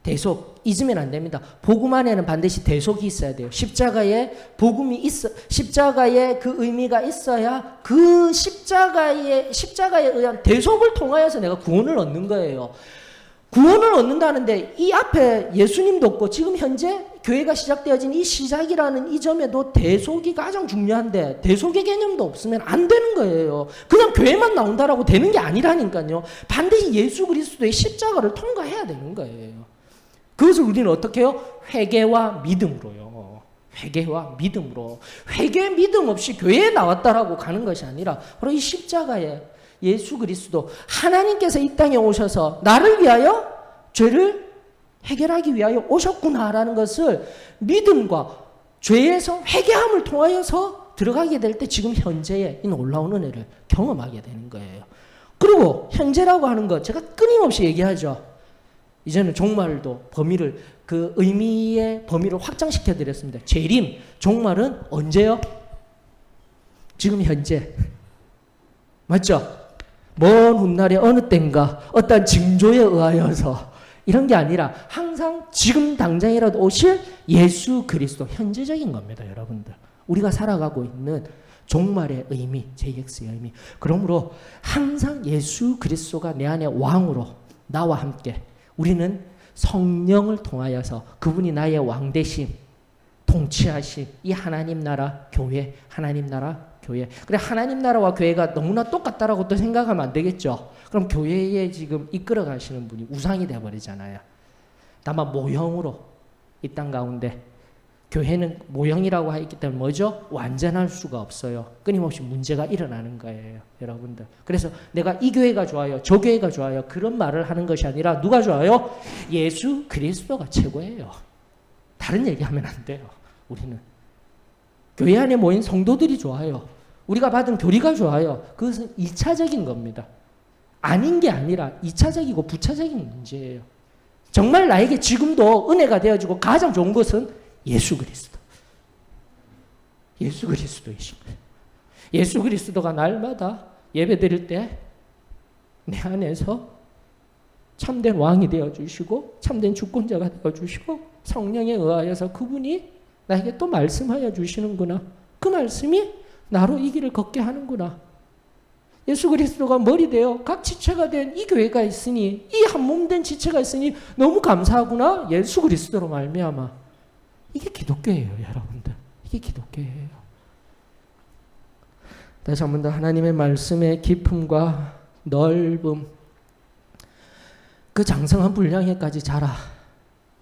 대속 잊으면 안 됩니다. 복음 안에는 반드시 대속이 있어야 돼요. 십자가에 그 의미가 있어야 그 십자가에 의한 대속을 통하여서 내가 구원을 얻는 거예요. 구원을 얻는다는데 이 앞에 예수님도 없고 지금 현재 교회가 시작되어진 이 시작이라는 이 점에도 대속이 가장 중요한데 대속의 개념도 없으면 안 되는 거예요. 그냥 교회만 나온다라고 되는 게 아니라니까요. 반드시 예수 그리스도의 십자가를 통과해야 되는 거예요. 그것을 우리는 어떻게 해요? 회개와 믿음으로요. 회개와 믿음으로. 회개 믿음 없이 교회에 나왔다라고 가는 것이 아니라 바로 이 십자가에 예수 그리스도 하나님께서 이 땅에 오셔서 나를 위하여 죄를 해결하기 위하여 오셨구나라는 것을 믿음과 죄에서 회개함을 통하여서 들어가게 될 때 지금 현재의 이 놀라운 은혜를 경험하게 되는 거예요. 그리고 현재라고 하는 것 제가 끊임없이 얘기하죠. 이제는 종말도 범위를 그 의미의 범위를 확장시켜 드렸습니다. 재림, 종말은 언제요? 지금 현재. 맞죠? 먼 훗날에 어느 땐가 어떤 징조에 의하여서 이런 게 아니라 항상 지금 당장이라도 오실 예수 그리스도 현재적인 겁니다. 여러분들. 우리가 살아가고 있는 종말의 의미, JX의 의미. 그러므로 항상 예수 그리스도가 내 안에 왕으로 나와 함께 우리는 성령을 통하여서 그분이 나의 왕 되심, 통치하심, 이 하나님 나라 교회, 하나님 나라 교회. 그래 하나님 나라와 교회가 너무나 똑같다라고 또 생각하면 안 되겠죠. 그럼 교회에 지금 이끌어 가시는 분이 우상이 되어 버리잖아요. 다만 모형으로 이 땅 가운데 교회는 모형이라고 하기 때문에 뭐죠? 완전할 수가 없어요. 끊임없이 문제가 일어나는 거예요, 여러분들. 그래서 내가 이 교회가 좋아요, 저 교회가 좋아요 그런 말을 하는 것이 아니라 누가 좋아요? 예수 그리스도가 최고예요. 다른 얘기하면 안 돼요. 우리는 교회 안에 모인 성도들이 좋아요. 우리가 받은 교리가 좋아요. 그것은 2차적인 겁니다. 아닌 게 아니라 2차적이고 부차적인 문제예요. 정말 나에게 지금도 은혜가 되어지고 가장 좋은 것은 예수 그리스도. 예수 그리스도이신 거예요. 예수 그리스도가 날마다 예배 드릴 때 내 안에서 참된 왕이 되어주시고 참된 주권자가 되어주시고 성령에 의하여서 그분이 나에게 또 말씀하여 주시는구나. 그 말씀이 나로 이 길을 걷게 하는구나. 예수 그리스도가 머리 되어 각 지체가 된 이 교회가 있으니 이 한 몸 된 지체가 있으니 너무 감사하구나. 예수 그리스도로 말미암아. 이게 기독교예요, 여러분들. 이게 기독교예요. 다시 한 번 더 하나님의 말씀의 깊음과 넓음, 그 장성한 분량에까지 자라.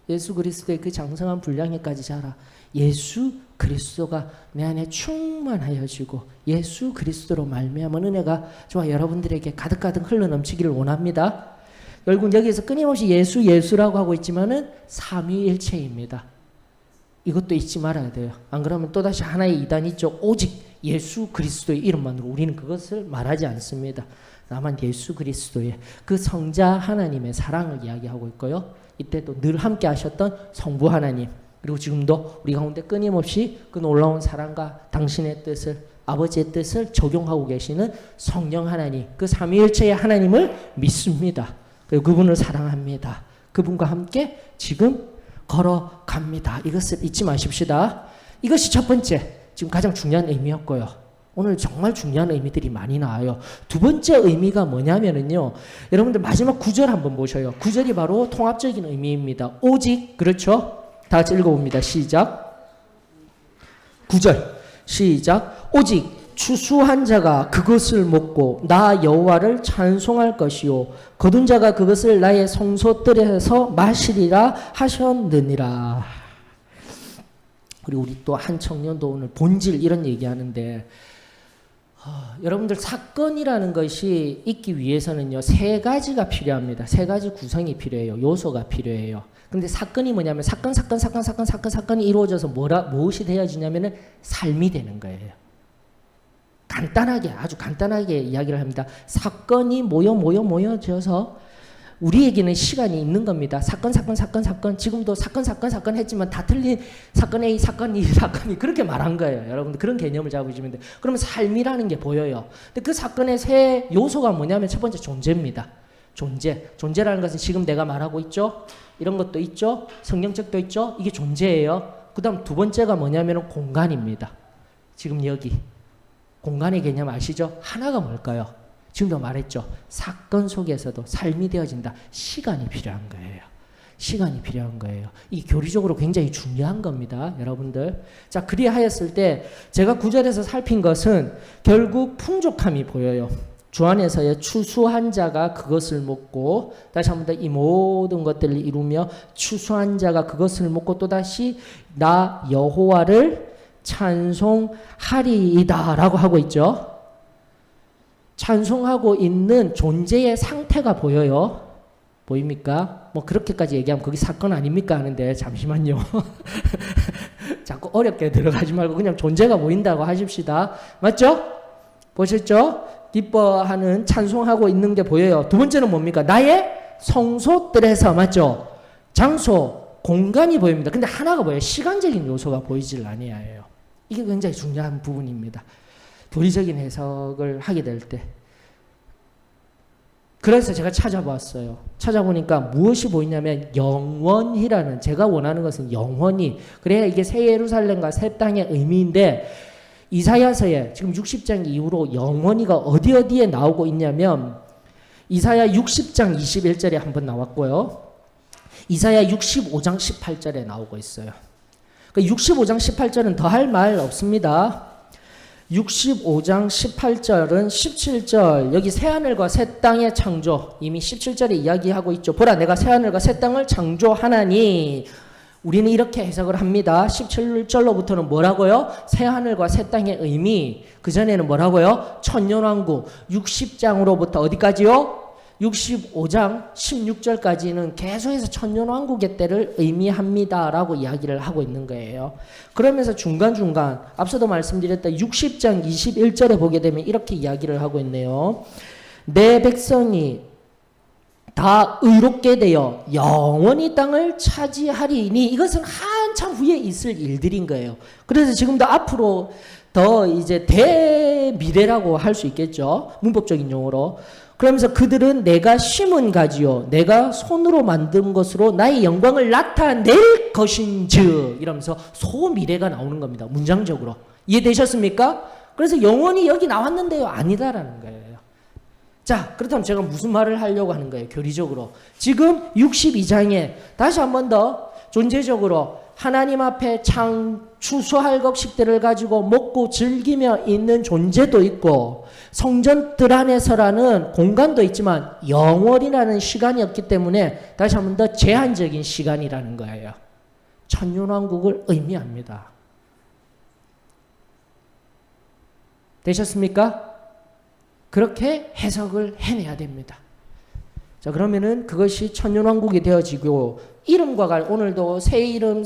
예수 그리스도의 그 장성한 분량에까지 자라. 예수 그리스도가 내 안에 충만하여지고 예수 그리스도로 말미암은 은혜가 저와 여러분들에게 가득가득 흘러넘치기를 원합니다. 결국 여기에서 끊임없이 예수라고 하고 있지만은 삼위일체입니다. 이것도 잊지 말아야 돼요. 안 그러면 또다시 하나의 이단이 있죠. 오직 예수 그리스도의 이름만으로 우리는 그것을 말하지 않습니다. 다만 예수 그리스도의 그 성자 하나님의 사랑을 이야기하고 있고요. 이때도 늘 함께 하셨던 성부 하나님, 그리고 지금도 우리 가운데 끊임없이 그 놀라운 사랑과 당신의 뜻을, 아버지의 뜻을 적용하고 계시는 성령 하나님, 그 삼위일체의 하나님을 믿습니다. 그리고 그분을 사랑합니다. 그분과 함께 지금 걸어갑니다. 이것을 잊지 마십시다. 이것이 첫 번째, 지금 가장 중요한 의미였고요. 오늘 정말 중요한 의미들이 많이 나와요. 두 번째 의미가 뭐냐면은요. 여러분들 마지막 9절 한번 보셔요. 9절이 바로 통합적인 의미입니다. 오직, 그렇죠? 다 같이 읽어봅니다. 시작. 9절 시작. 오직 추수한 자가 그것을 먹고 나 여호와를 찬송할 것이요 거둔 자가 그것을 나의 성소뜰에서 마시리라 하셨느니라. 그리고 우리 또 한 청년도 오늘 본질 이런 얘기하는데 여러분들 사건이라는 것이 있기 위해서는요 세 가지가 필요합니다. 세 가지 구성이 필요해요. 요소가 필요해요. 근데 사건이 뭐냐면 사건이 이루어져서 무엇이 되어지냐면은 삶이 되는 거예요. 간단하게, 아주 간단하게 이야기를 합니다. 사건이 모여져서 우리에게는 시간이 있는 겁니다. 사건. 지금도 사건 했지만 다 틀린 사건 A, 사건 E, 사건이 그렇게 말한 거예요. 여러분들 그런 개념을 잡으시면 돼요. 그러면 삶이라는 게 보여요. 근데 그 사건의 세 요소가 뭐냐면 첫 번째 존재입니다. 존재라는 것은 지금 내가 말하고 있죠. 이런 것도 있죠. 성경책도 있죠. 이게 존재예요. 그 다음 두 번째가 뭐냐면 공간입니다. 지금 여기. 공간의 개념 아시죠? 하나가 뭘까요? 지금도 말했죠. 사건 속에서도 삶이 되어진다. 시간이 필요한 거예요. 시간이 필요한 거예요. 이 교리적으로 굉장히 중요한 겁니다. 여러분들. 자, 그리하였을 때 제가 9절에서 살핀 것은 결국 풍족함이 보여요. 주 안에서의 추수한 자가 그것을 먹고, 다시 한 번 더 이 모든 것들을 이루며 추수한 자가 그것을 먹고 또다시 나 여호와를 찬송하리이다 라고 하고 있죠. 찬송하고 있는 존재의 상태가 보여요. 보입니까? 뭐 그렇게까지 얘기하면 거기 사건 아닙니까 하는데 잠시만요. 자꾸 어렵게 들어가지 말고 그냥 존재가 보인다고 하십시다. 맞죠? 보셨죠? 기뻐하는 찬송하고 있는 게 보여요. 두 번째는 뭡니까? 나의 성소들에서, 맞죠? 장소, 공간이 보입니다. 근데 하나가 뭐예요? 시간적인 요소가 보이질 아니에요. 이게 굉장히 중요한 부분입니다. 교리적인 해석을 하게 될 때. 그래서 제가 찾아봤어요. 찾아보니까 무엇이 보이냐면 영원히라는, 제가 원하는 것은 영원히, 그래야 이게 새 예루살렘과 새 땅의 의미인데, 이사야서에 지금 60장 이후로 영원히가 어디에 나오고 있냐면 이사야 60장 21절에 한번 나왔고요. 이사야 65장 18절에 나오고 있어요. 65장 18절은 더 할 말 없습니다. 65장 18절은 17절, 여기 새하늘과 새 땅의 창조, 이미 17절에 이야기하고 있죠. 보라, 내가 새하늘과 새 땅을 창조하나니, 우리는 이렇게 해석을 합니다. 17절로부터는 뭐라고요? 새하늘과 새 땅의 의미. 그전에는 뭐라고요? 천년왕국. 60장으로부터 어디까지요? 65장 16절까지는 계속해서 천년왕국의 때를 의미합니다 라고 이야기를 하고 있는 거예요. 그러면서 중간중간 앞서도 말씀드렸다 60장 21절에 보게 되면 이렇게 이야기를 하고 있네요. 내 백성이 다 의롭게 되어 영원히 땅을 차지하리니, 이것은 한참 후에 있을 일들인 거예요. 그래서 지금도 앞으로 더 이제 대미래라고 할 수 있겠죠. 문법적인 용어로. 그러면서 그들은 내가 심은 가지요 내가 손으로 만든 것으로 나의 영광을 나타낼 것인즉, 이러면서 소미래가 나오는 겁니다. 문장적으로. 이해되셨습니까? 그래서 영원히 여기 나왔는데요. 아니다라는 거예요. 자, 그렇다면 제가 무슨 말을 하려고 하는 거예요? 교리적으로. 지금 62장에 다시 한 번 더 존재적으로 하나님 앞에 추수할 곡식들을 가지고 먹고 즐기며 있는 존재도 있고, 성전들 안에서라는 공간도 있지만 영원이라는 시간이 없기 때문에 다시 한 번 더 제한적인 시간이라는 거예요. 천년왕국을 의미합니다. 되셨습니까? 그렇게 해석을 해내야 됩니다. 자, 그러면은 그것이 천년왕국이 되어지고, 이름과 오늘도 새 이름,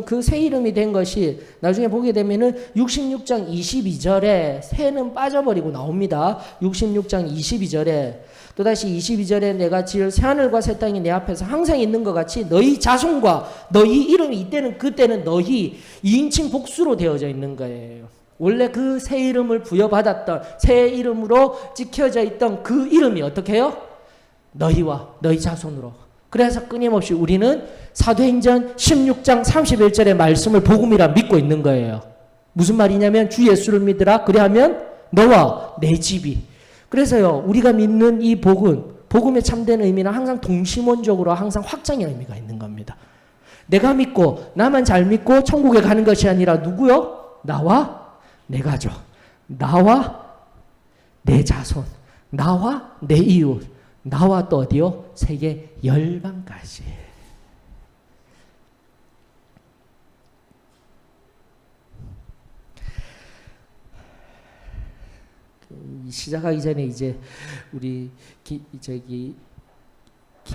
그 새 이름이 된 것이 나중에 보게 되면은 66장 22절에 새는 빠져버리고 나옵니다. 66장 22절에 또다시 22절에 내가 지을 새하늘과 새 땅이 내 앞에서 항상 있는 것 같이 너희 자손과 너희 이름이 그때는 너희 2인칭 복수로 되어져 있는 거예요. 원래 그 새 이름을 부여받았던, 새 이름으로 찍혀져 있던 그 이름이 어떻게 해요? 너희와 너희 자손으로. 그래서 끊임없이 우리는 사도행전 16장 31절의 말씀을 복음이라 믿고 있는 거예요. 무슨 말이냐면 주 예수를 믿으라. 그래하면 너와 내 집이. 그래서요, 우리가 믿는 이 복음의 참된 의미는 항상 동시몬적으로 항상 확장의 의미가 있는 겁니다. 내가 믿고 나만 잘 믿고 천국에 가는 것이 아니라 누구요? 나와 내 가족, 나와 내 자손, 나와 내 이웃, 나와 또 어디요? 세계 열방까지. 시작하기 전에 이제 우리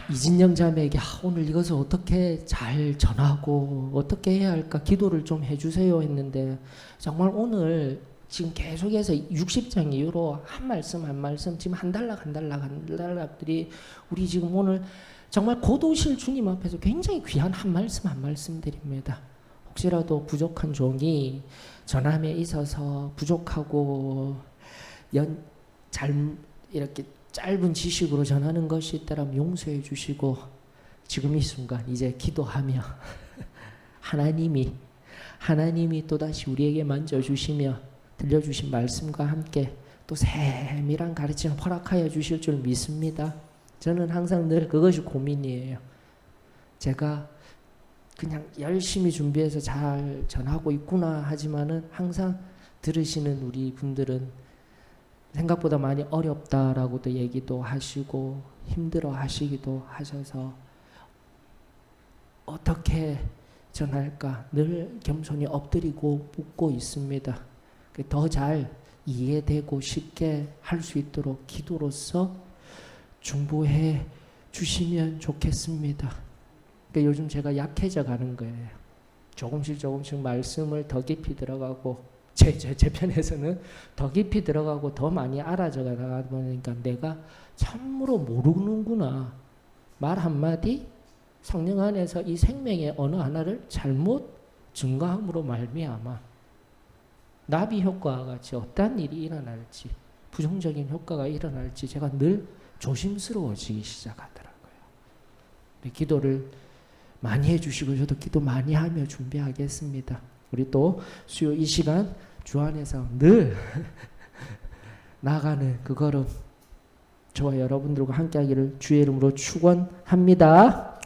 이진영 자매에게 오늘 이것을 어떻게 잘 전하고 어떻게 해야 할까 기도를 좀 해주세요 했는데, 정말 오늘 지금 계속해서 60장 이후로 한 말씀 지금 한 달락들이 우리 지금 오늘 정말 곧 오실 주님 앞에서 굉장히 귀한 한 말씀 드립니다. 혹시라도 부족한 종이 전함에 있어서 부족하고 이렇게 짧은 지식으로 전하는 것이 있다면 용서해 주시고, 지금 이 순간 이제 기도하며 하나님이 또다시 우리에게 만져주시며 들려주신 말씀과 함께 또 세밀한 가르침을 허락하여 주실 줄 믿습니다. 저는 항상 늘 그것이 고민이에요. 제가 그냥 열심히 준비해서 잘 전하고 있구나 하지만은 항상 들으시는 우리 분들은 생각보다 많이 어렵다라고도 얘기도 하시고 힘들어 하시기도 하셔서 어떻게 전할까 늘 겸손히 엎드리고 묻고 있습니다. 더 잘 이해되고 쉽게 할 수 있도록 기도로서 중보해 주시면 좋겠습니다. 그러니까 요즘 제가 약해져 가는 거예요. 조금씩 말씀을 더 깊이 들어가고 제 편에서는 더 깊이 들어가고 더 많이 알아져 가다 보니까 내가 참으로 모르는구나. 말 한마디 성령 안에서 이 생명의 어느 하나를 잘못 증거함으로 말미암아 나비 효과와 같이 어떠한 일이 일어날지 부정적인 효과가 일어날지 제가 늘 조심스러워지기 시작하더라고요. 기도를 많이 해주시고 저도 기도 많이 하며 준비하겠습니다. 우리 또 수요 이 시간 주 안에서 늘 나가는 그 걸음 저와 여러분들과 함께하기를 주의 이름으로 축원합니다.